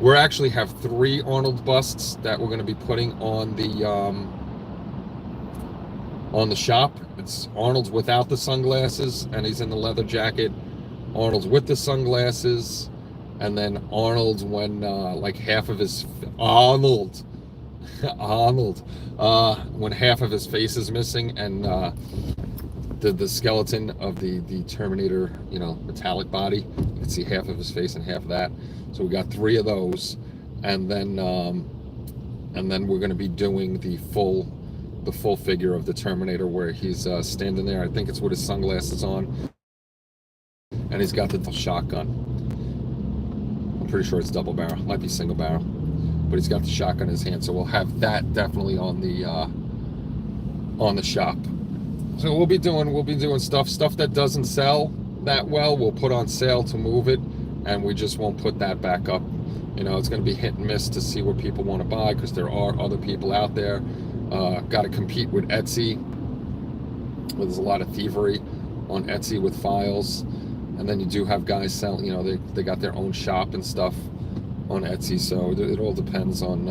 we actually have 3 Arnold busts that we're going to be putting on the shop. It's Arnold's without the sunglasses, and he's in the leather jacket. Arnold's with the sunglasses, and then Arnold's when like half of his Arnold when half of his face is missing, and the skeleton of the Terminator, metallic body, you can see half of his face and half of that. So we got 3 of those, and then we're going to be doing the full figure of the Terminator, where he's standing there. I think it's with his sunglasses on, and he's got the shotgun. I'm pretty sure it's double barrel, might be single barrel, but he's got the shotgun in his hand, so we'll have that definitely on the shop. So we'll be doing stuff that doesn't sell that well, we'll put on sale to move it, and we just won't put that back up. You know, it's going to be hit and miss to see what people want to buy, because there are other people out there. Got to compete with Etsy. There's a lot of thievery on Etsy with files, and then you do have guys selling, you know, they got their own shop and stuff on Etsy, so it all depends on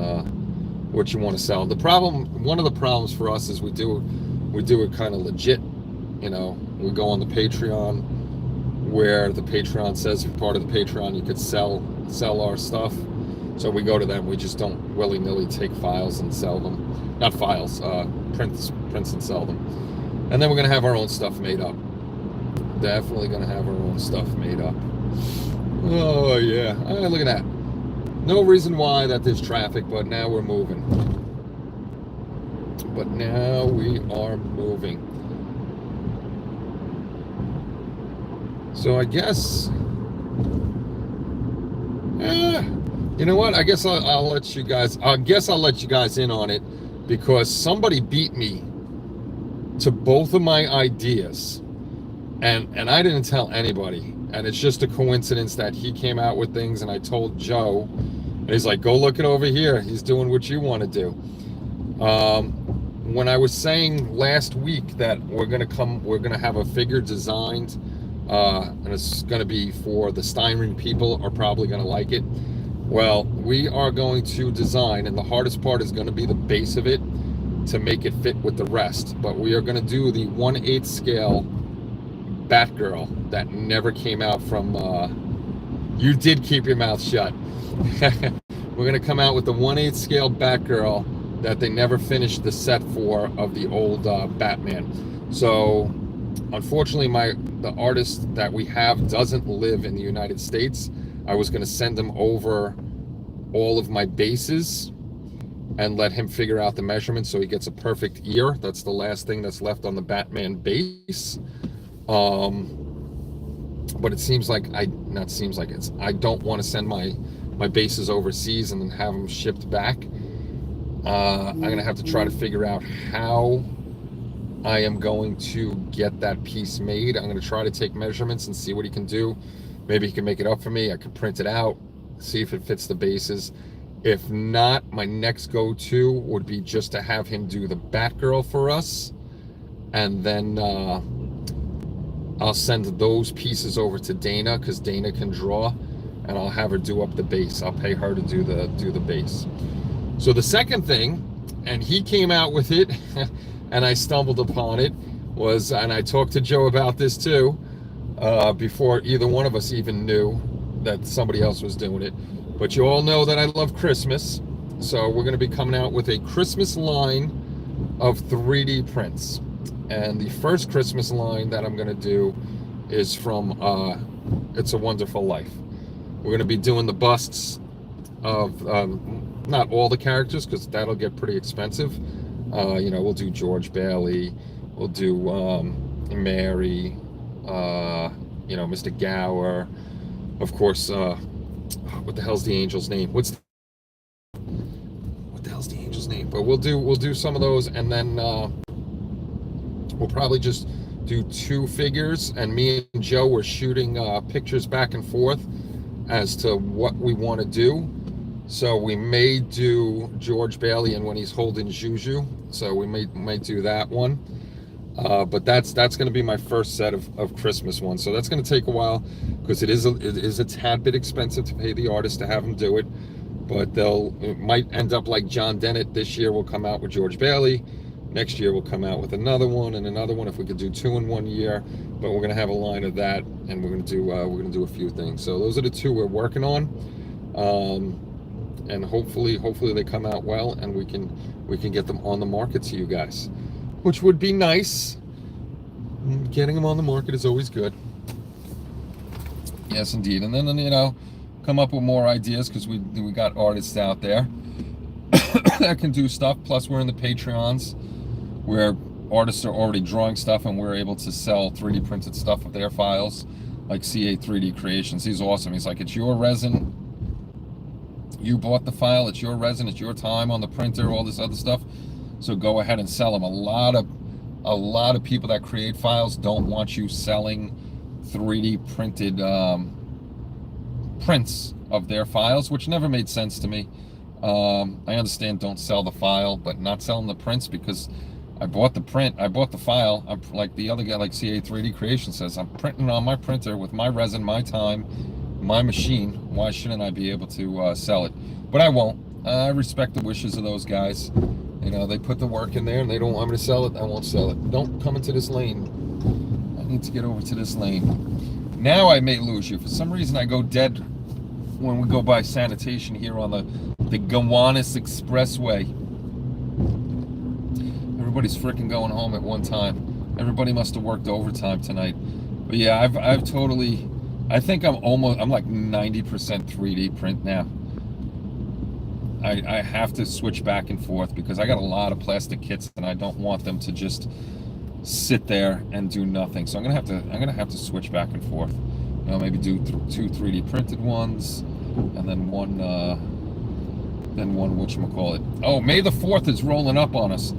what you want to sell. One of the problems for us is we do it kind of legit. You know, we go on the Patreon, where the Patreon says if part of the Patreon you could sell our stuff. So we go to them. We just don't willy-nilly take files and sell them. Not files, prints and sell them. And then we're going to have our own stuff made up. Definitely going to have our own stuff made up. Oh, yeah. Look at that. No reason why that there's traffic, but now we're moving. But now we are moving. So I guess... you know what? I guess I'll let you guys... I'll let you guys in on it, because somebody beat me to both of my ideas, and I didn't tell anybody, and it's just a coincidence that he came out with things and I told Joe, and he's like, go look it over here, he's doing what you want to do. When I was saying last week that we're gonna have a figure designed, and it's gonna be for the Steinring people are probably gonna like it. Well, we are going to design, and the hardest part is going to be the base of it, to make it fit with the rest. But we are going to do the 1/8 scale Batgirl that never came out from... you did keep your mouth shut. We're going to come out with the 1/8 scale Batgirl that they never finished the set for of the old Batman. So, unfortunately, the artist that we have doesn't live in the United States. I was going to send him over all of my bases and let him figure out the measurements so he gets a perfect ear. That's the last thing that's left on the Batman base. But it seems like I don't want to send my bases overseas and then have them shipped back. I'm going to have to try to figure out how I am going to get that piece made. I'm going to try to take measurements and see what he can do. Maybe he can make it up for me. I could print it out, see if it fits the bases. If not, my next go-to would be just to have him do the Batgirl for us, and then I'll send those pieces over to Dana, because Dana can draw, and I'll have her do up the base. I'll pay her to do the base. So the second thing, and he came out with it, and I stumbled upon it, was, and I talked to Joe about this too, before either one of us even knew that somebody else was doing it. But you all know that I love Christmas, so we're going to be coming out with a Christmas line of 3D prints. And the first Christmas line that I'm going to do is from It's a Wonderful Life. We're going to be doing the busts of not all the characters, because that'll get pretty expensive. You know, we'll do George Bailey, we'll do Mary, you know, Mr. Gower, of course. What the hell's the angel's name? What the hell's the angel's name? But we'll do some of those, and then we'll probably just do 2 figures, and me and Joe were shooting pictures back and forth as to what we want to do. So we may do George Bailey and when he's holding Juju, so we might do that one. But that's going to be my first set of Christmas ones. So that's going to take a while, because it is a tad bit expensive to pay the artist to have them do it. But it might end up like John Dennett. This year we'll come out with George Bailey. Next year we'll come out with another one and another one, if we could do 2 in 1 year. But we're going to have a line of that, and we're going to do a few things. So those are the 2 we're working on. And hopefully they come out well, and we can get them on the market to you guys, which would be nice. Getting them on the market is always good. Yes, indeed. And then, you know, come up with more ideas, because we got artists out there that can do stuff. Plus, we're in the Patreons, where artists are already drawing stuff, and we're able to sell 3D printed stuff of their files, like CA 3D Creations. He's awesome. He's like, it's your resin, You bought the file, it's your resin, it's your time on the printer, all this other stuff. So go ahead and sell them. A lot of people that create files don't want you selling 3D printed prints of their files, which never made sense to me. I understand don't sell the file, but not selling the prints, because I bought the print, I bought the file. I'm like the other guy, like CA3D Creation says, I'm printing on my printer with my resin, my time, my machine. Why shouldn't I be able to sell it? But I won't. I respect the wishes of those guys. You know, they put the work in there and they don't want me to sell it. I won't sell it. Don't come into this lane. I need to get over to this lane. Now I may lose you. For some reason I go dead when we go by sanitation here on the Gowanus Expressway. Everybody's freaking going home at one time. Everybody must have worked overtime tonight. But yeah, I've totally, I think I'm like 90% 3D print now. I have to switch back and forth because I got a lot of plastic kits and I don't want them to just sit there and do nothing. So I'm gonna have to switch back and forth. You know, maybe do two 3D printed ones, and then one whatchamacallit. Oh, May the 4th is rolling up on us.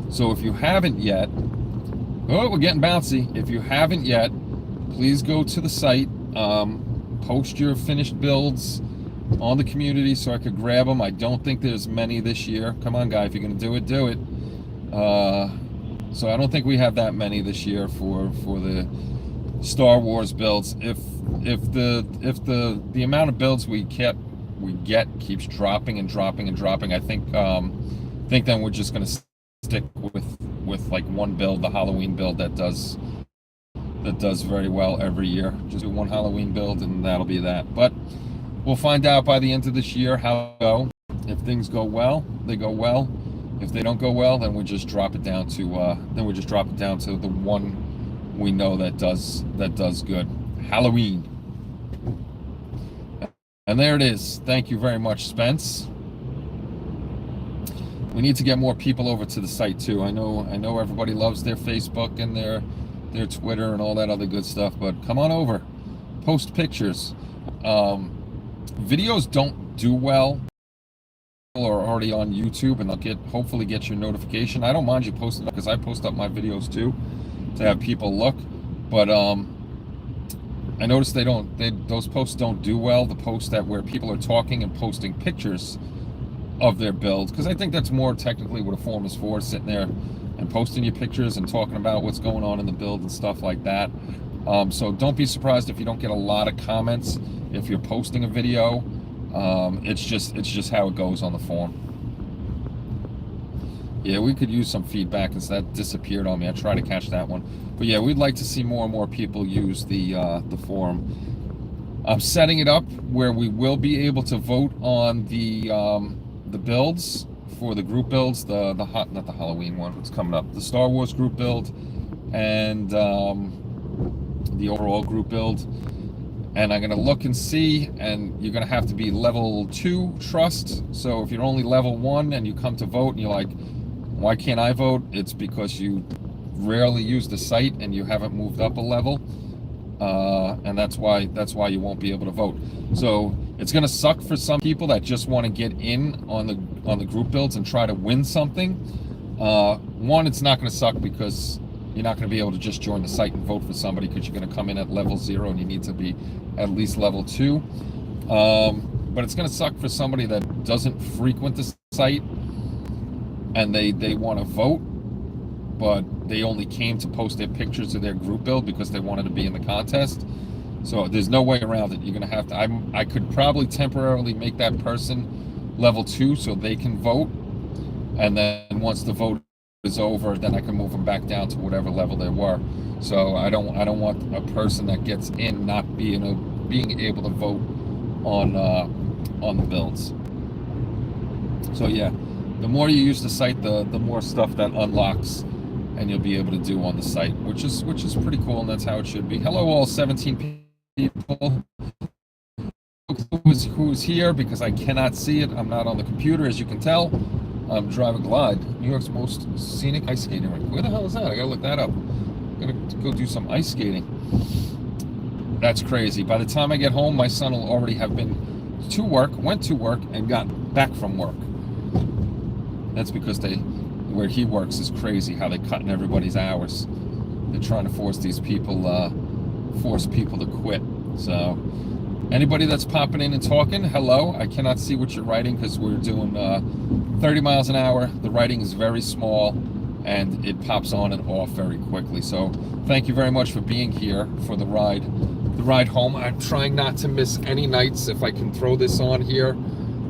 So if you haven't yet, oh, we're getting bouncy. If you haven't yet, please go to the site, post your finished builds on the community so I could grab them. I don't think there's many this year. Come on, guy, if you're gonna do it, do it. So I don't think we have that many this year for the Star Wars builds. If the amount of builds we get keeps dropping and dropping and dropping, I think then we're just gonna stick with like one build, the Halloween build that does very well every year. Just do one Halloween build and that'll be that. But we'll find out by the end of this year how they go. If things go well, they go well. If they don't go well, then we just drop it down to the one we know that does good. Halloween. And there it is. Thank you very much, Spence. We need to get more people over to the site too. I know everybody loves their Facebook and their Twitter and all that other good stuff, but come on over. Post pictures. Videos don't do well. People are already on YouTube and they'll hopefully get your notification. I don't mind you posting because I post up my videos too to have people look, but I noticed those posts don't do well. The posts where people are talking and posting pictures of their builds, because I think that's more technically what a forum is for, sitting there and posting your pictures and talking about what's going on in the build and stuff like that. So don't be surprised if you don't get a lot of comments if you're posting a video. It's just how it goes on the forum. Yeah, we could use some feedback because that disappeared on me. I tried to catch that one. But yeah, we'd like to see more and more people use the forum. I'm setting it up where we will be able to vote on the builds for the group builds, not the Halloween one, what's coming up, the Star Wars group build and the overall group build. And I'm gonna look and see, and you're gonna have to be level 2 trust. So if you're only level 1 and you come to vote and you're like, why can't I vote? It's because you rarely use the site and you haven't moved up a level, and that's why you won't be able to vote. So it's gonna suck for some people that just want to get in on the group builds and try to win something. One, it's not gonna suck because you're not going to be able to just join the site and vote for somebody, because you're going to come in at level 0 and you need to be at least level 2. But it's going to suck for somebody that doesn't frequent the site and they want to vote, but they only came to post their pictures of their group build because they wanted to be in the contest. So there's no way around it. You're going to have to, I could probably temporarily make that person level 2 so they can vote, and then once the vote is over, then I can move them back down to whatever level they were. So I don't want a person that gets in not being able to vote on the builds. So yeah, the more you use the site, the more stuff that unlocks and you'll be able to do on the site, which is pretty cool, and that's how it should be. Hello all 17 people who's here, because I cannot see it. I'm not on the computer, as you can tell. I'm driving Glide, New York's most scenic ice skating rink. Where the hell is that? I gotta look that up. I'm gonna go do some ice skating. That's crazy. By the time I get home, my son will already have been to work, went to work, and got back from work. That's because where he works is crazy, how they cut in everybody's hours. They're trying to force people to quit. So anybody that's popping in and talking, hello. I cannot see what you're writing because we're doing 30 miles an hour. The writing is very small and it pops on and off very quickly. So thank you very much for being here for the ride home. I'm trying not to miss any nights if I can throw this on here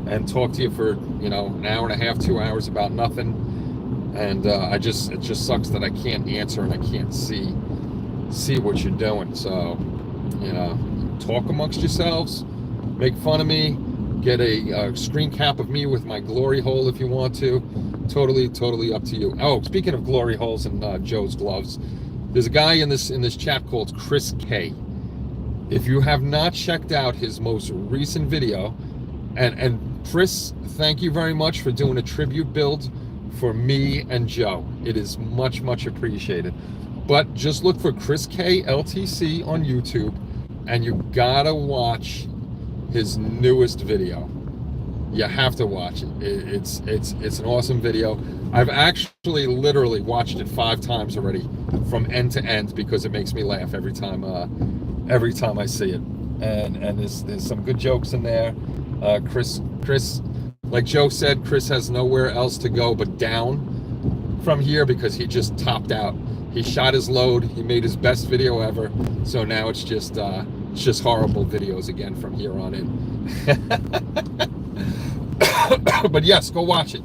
and talk to you for, an hour and a half, 2 hours about nothing. And it just sucks that I can't answer and I can't see what you're doing. So, talk amongst yourselves, make fun of me, get a screen cap of me with my glory hole if you want to. Totally up to you. Oh, speaking of glory holes and Joe's gloves, there's a guy in this chat called Chris K. If you have not checked out his most recent video, and Chris, thank you very much for doing a tribute build for me and Joe. It is much appreciated. But just look for Chris K LTC on YouTube, and you gotta watch his newest video. You have to watch it. It's an awesome video. I've actually literally watched it 5 times already, from end to end, because it makes me laugh every time I see it. And there's some good jokes in there. Chris, like Joe said, Chris has nowhere else to go but down from here because he just topped out. He shot his load. He made his best video ever. So now it's just horrible videos again from here on in. But yes, go watch it.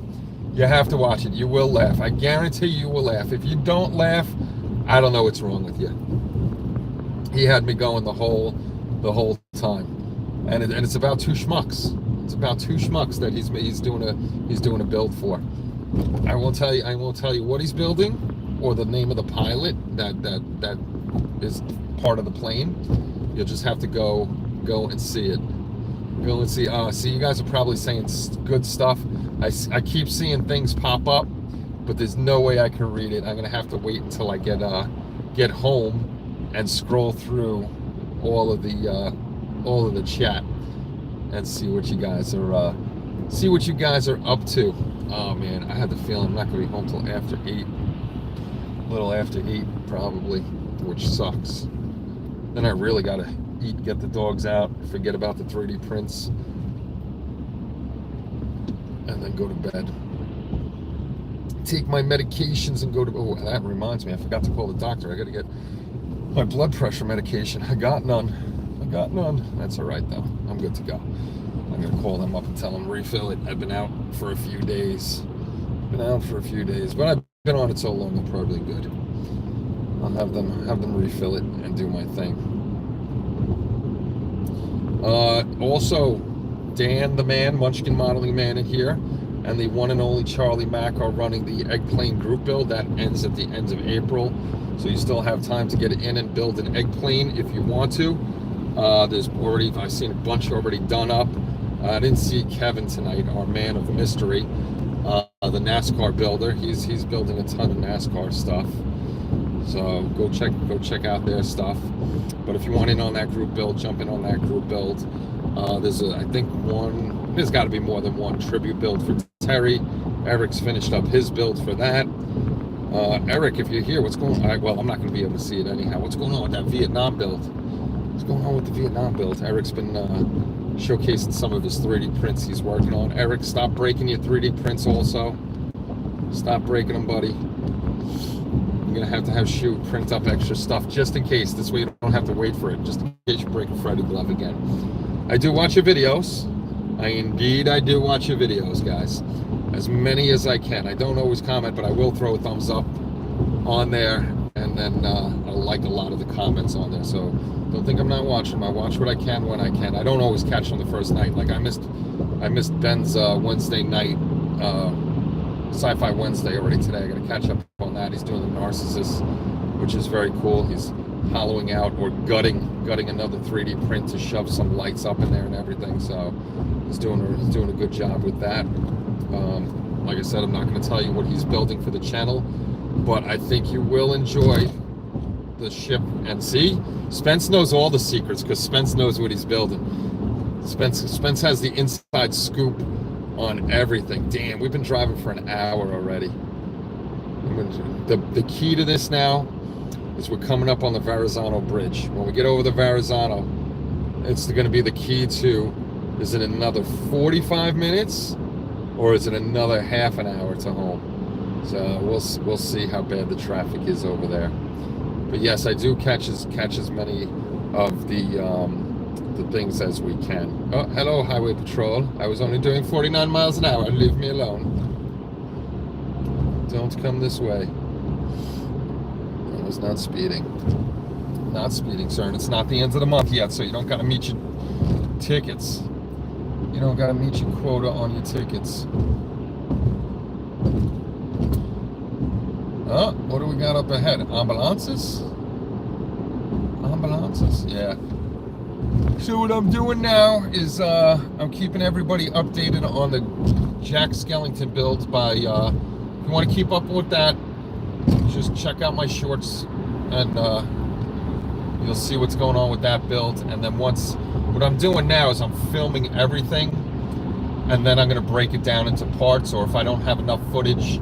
You have to watch it. You will laugh. I guarantee you will laugh. If you don't laugh, I don't know what's wrong with you. He had me going the whole time, and it's about 2 schmucks. It's about 2 schmucks that he's doing a build for. I won't tell you what he's building or the name of the pilot that is part of the plane. You'll just have to go and see it. Go and see. See, you guys are probably saying good stuff. I keep seeing things pop up, but there's no way I can read it. I'm gonna have to wait until I get home and scroll through all of the chat and see what you guys are up to. Oh man, I had the feeling I'm not gonna be home till after 8, a little after 8 probably, which sucks. Then I really gotta eat, get the dogs out, forget about the 3D prints, and then go to bed. Take my medications and go to. Oh, that reminds me, I forgot to call the doctor. I gotta get my blood pressure medication. I got none. That's all right though. I'm good to go. I'm gonna call them up and tell them refill it. I've been out for a few days. But I've been on it so long, I'm probably good. I'll have them refill it and do my thing. Also, Dan the Man, Munchkin Modeling Man in here, and the one and only Charlie Mack are running the egg plane group build that ends at the end of April. So you still have time to get in and build an egg plane if you want to. I've seen a bunch already done up. I didn't see Kevin tonight, our man of mystery, the NASCAR builder. He's building a ton of NASCAR stuff. So go check out their stuff. But if you want in on that group build, jump in on that group build. There's got to be more than one tribute build for Terry. Eric's finished up his build for that. Eric, if you're here, what's going on? Well, I'm not going to be able to see it anyhow. What's going on with that Vietnam build? What's going on with the Vietnam build? Eric's been showcasing some of his 3D prints he's working on. Eric, stop breaking your 3D prints also. Stop breaking them, buddy. You're going to have Shu print up extra stuff just in case. This way you don't have to wait for it, just in case you break a Freddy glove again. I do watch your videos. I do watch your videos, guys. As many as I can. I don't always comment, but I will throw a thumbs up on there, and then I'll like a lot of the comments on there. So don't think I'm not watching them. I watch what I can when I can. I don't always catch on the first night. Like I missed Ben's Wednesday night, Sci-Fi Wednesday already today. I got to catch up on that. He's doing the Narcissus, which is very cool. He's hollowing out or gutting another 3D print to shove some lights up in there and everything. So he's doing a good job with that. Like I said, I'm not going to tell you what he's building for the channel, but I think you will enjoy the ship. And see, Spence knows all the secrets because Spence knows what he's building. Spence has the inside scoop on everything. Damn, we've been driving for an hour already. The key to this now is we're coming up on the Verrazano Bridge. When we get over the Verrazano, it's going to be the key to, is it another 45 minutes or is it another half an hour to home? So we'll see how bad the traffic is over there. But yes, I do catch as many of the things as we can. Oh, hello, Highway Patrol. I was only doing 49 miles an hour. Leave me alone. Don't come this way. I was not speeding. Not speeding, sir. And it's not the end of the month yet, so you don't got to meet your tickets. You don't got to meet your quota on your tickets. Oh, what do we got up ahead? Ambulances? Ambulances, yeah. So what I'm doing now is I'm keeping everybody updated on the Jack Skellington build by, if you want to keep up with that, just check out my shorts and you'll see what's going on with that build. And then what I'm doing now is I'm filming everything and then I'm going to break it down into parts, or if I don't have enough footage,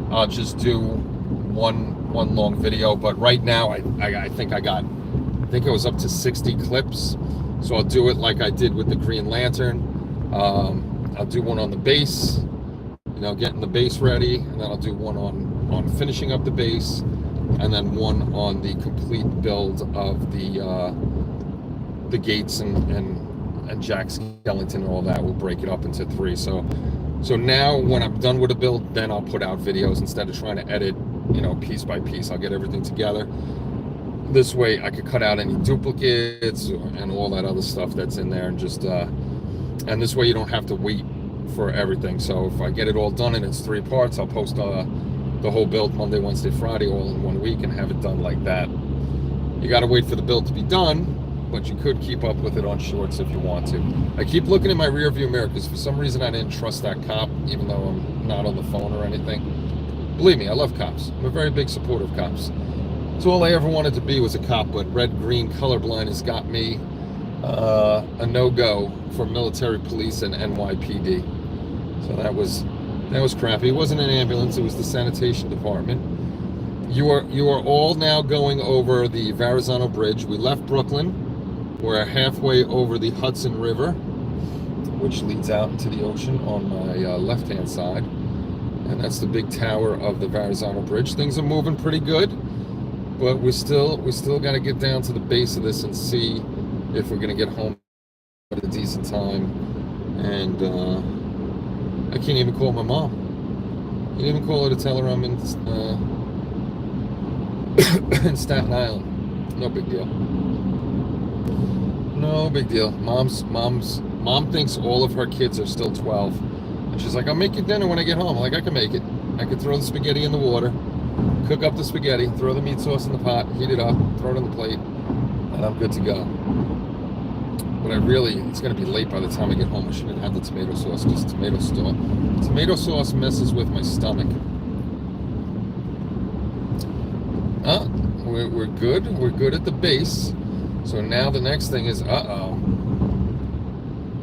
I'll just do one long video. But right now I think it was up to 60 clips. So I'll do it like I did with the Green Lantern. I'll do one on the base, getting the base ready, and then I'll do one on finishing up the base, and then one on the complete build of the gates and Jack Skellington and all that. We'll break it up into 3. So now when I'm done with the build, then I'll put out videos instead of trying to edit, piece by piece. I'll get everything together. This way I could cut out any duplicates and all that other stuff that's in there, and just and this way you don't have to wait for everything. So if I get it all done and it's 3 parts, I'll post the whole build Monday, Wednesday, Friday all in 1 week and have it done like that. You got to wait for the build to be done, but you could keep up with it on shorts if you want to. I keep looking in my rear view mirror because for some reason I didn't trust that cop, even though I'm not on the phone or anything. Believe me, I love cops. I'm a very big supporter of cops. So all I ever wanted to be was a cop, but red-green colorblind has got me a no-go for military police and NYPD. So that was crappy. It wasn't an ambulance; it was the sanitation department. You are all now going over the Verrazano Bridge. We left Brooklyn. We're halfway over the Hudson River, which leads out into the ocean on my left-hand side, and that's the big tower of the Verrazano Bridge. Things are moving pretty good. But we still got to get down to the base of this and see if we're going to get home at a decent time. And I can't even call my mom. Can't even call her to tell her I'm in in Staten Island. No big deal. No big deal. Mom thinks all of her kids are still 12, and she's like, "I'll make you dinner when I get home." I'm like, I can make it. I can throw the spaghetti in the water, cook up the spaghetti, throw the meat sauce in the pot, heat it up, throw it on the plate, and I'm good to go. But it's going to be late by the time I get home. I shouldn't have the tomato sauce, because tomato sauce messes with my stomach. We're good. We're good at the base. So now the next thing is,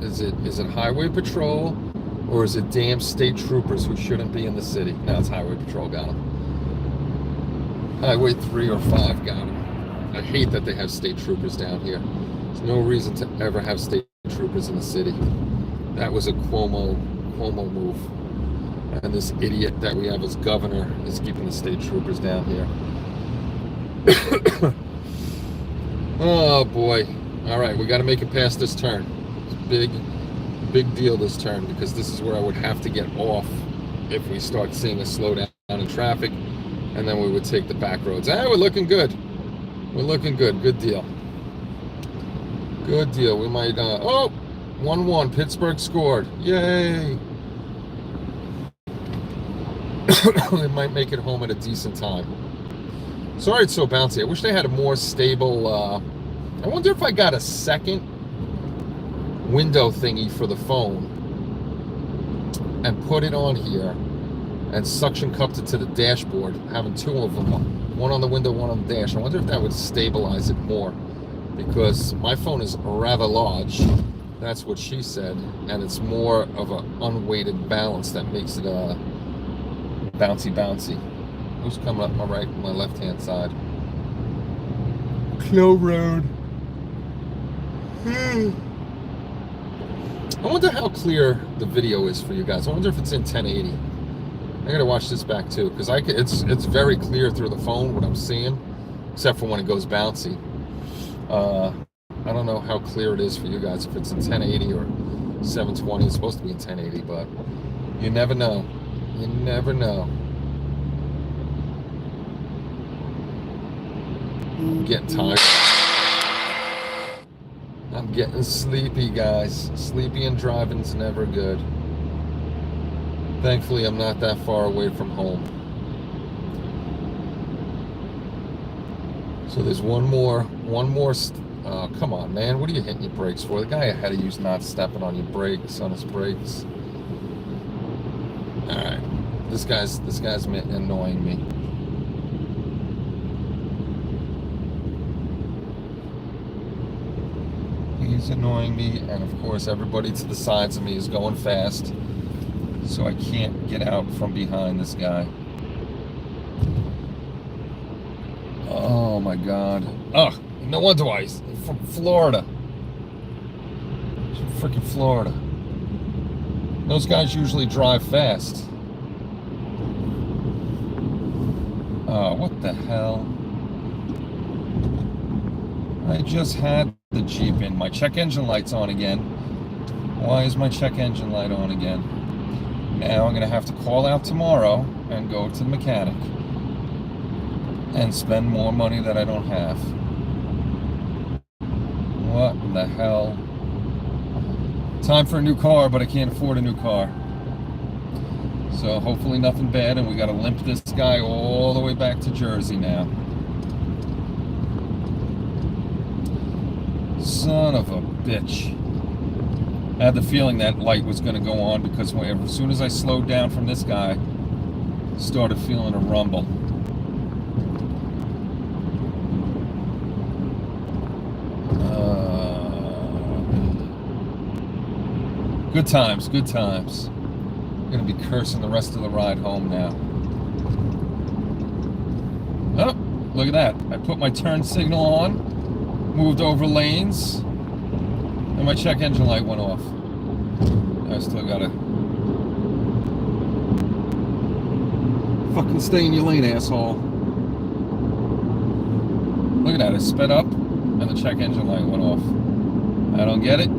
is it Highway Patrol, or is it damn state troopers who shouldn't be in the city? No, it's Highway Patrol got them. Highway 3 or 5 got them. I hate that they have state troopers down here. There's no reason to ever have state troopers in the city. That was a Cuomo move. And this idiot that we have as governor is keeping the state troopers down here. Oh boy. All right, we got to make it past this turn. It's big deal this turn, because this is where I would have to get off if we start seeing a slowdown in traffic, and then we would take the back roads. We're looking good. We're looking good. Good deal. Good deal. We might 1-1. Pittsburgh scored. Yay. We might make it home at a decent time. Sorry it's so bouncy. I wish they had a more stable I wonder if I got a second window thingy for the phone and put it on here and suction cupped it to the dashboard, having 2 of them, one on the window, one on the dash. I wonder if that would stabilize it more, because my phone is rather large That's what she said, and it's more of an unweighted balance that makes it bouncy. Who's coming up my right, my left-hand side? Clow Road. I wonder how clear the video is for you guys. I wonder if it's in 1080. I gotta watch this back too, because it's very clear through the phone what I'm seeing, except for when it goes bouncy. I don't know how clear it is for you guys, if it's in 1080 or 720. It's supposed to be in 1080, but you never know. You never know. I'm getting tired. I'm getting sleepy, guys. Sleepy and driving's never good. Thankfully, I'm not that far away from home. So there's one more. Come on, man. What are you hitting your brakes for? The guy ahead of you's not stepping on your brakes, on his brakes. All right. This guy's annoying me. He's annoying me, and of course everybody to the sides of me is going fast, so I can't get out from behind this guy. Oh my God. Ugh, no wonder why he's from Florida. Freaking Florida. Those guys usually drive fast. Oh, what the hell? I just had the Jeep in. My check engine light's on again. Why is my check engine light on again? Now I'm going to have to call out tomorrow and go to the mechanic and spend more money that I don't have. What the hell? Time for a new car, but I can't afford a new car. So hopefully nothing bad, and we got to limp this guy all the way back to Jersey now. Son of a bitch. I had the feeling that light was going to go on, because as soon as I slowed down from this guy, I started feeling a rumble. Good times, good times. I'm going to be cursing the rest of the ride home now. Oh, look at that. I put my turn signal on, moved over lanes, and my check engine light went off. I still got to fucking stay in your lane, asshole. Look at that. I sped up, and the check engine light went off. I don't get it.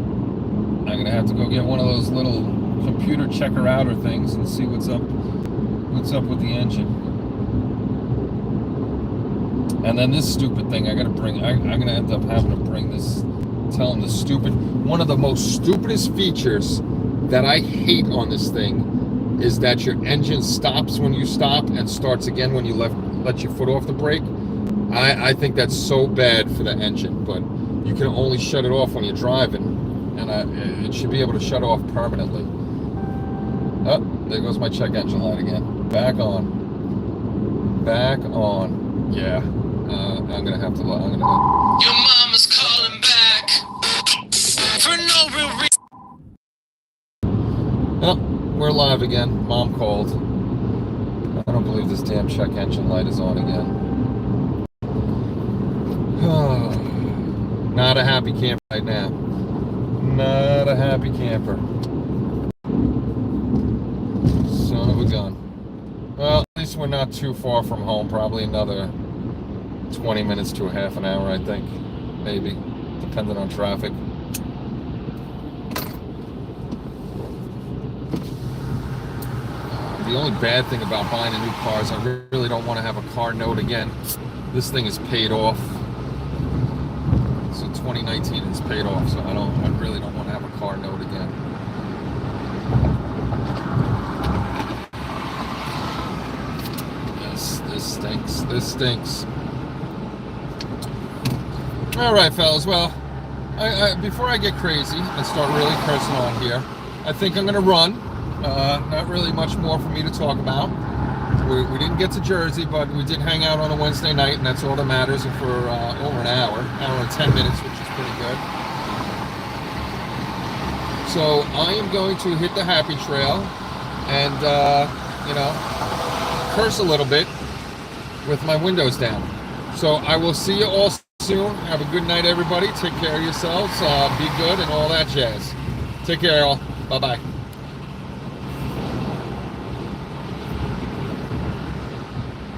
I'm gonna have to go get one of those little computer checker outer things and see what's up with the engine. And then this stupid thing I'm gonna end up having to bring this, tell them one of the most stupidest features that I hate on this thing is that your engine stops when you stop and starts again when you let your foot off the brake. I think that's so bad for the engine, but you can only shut it off when you're driving. And it should be able to shut off permanently. Oh, there goes my check engine light again. Back on. Yeah. I'm gonna have to. Your mama's calling back for no real reason. Oh, we're live again. Mom called. I don't believe this damn check engine light is on again. Not a happy camper right now. Not a happy camper. Son of a gun. Well, at least we're not too far from home. Probably another 20 minutes to a half an hour, I think. Maybe. Depending on traffic. The only bad thing about buying a new car is I really don't want to have a car note again. This thing is paid off. So 2019 is paid off, so I really don't want to have a car note again. This stinks. All right, fellas. Well, before I get crazy and start really cursing on here, I think I'm gonna run. Not really much more for me to talk about. We didn't get to Jersey, but we did hang out on a Wednesday night, and that's all that matters, for over an hour and 10 minutes, which is pretty good. So I am going to hit the happy trail and, you know, curse a little bit with my windows down. So I will see you all soon. Have a good night, everybody. Take care of yourselves. Be good and all that jazz. Take care, all. Bye-bye.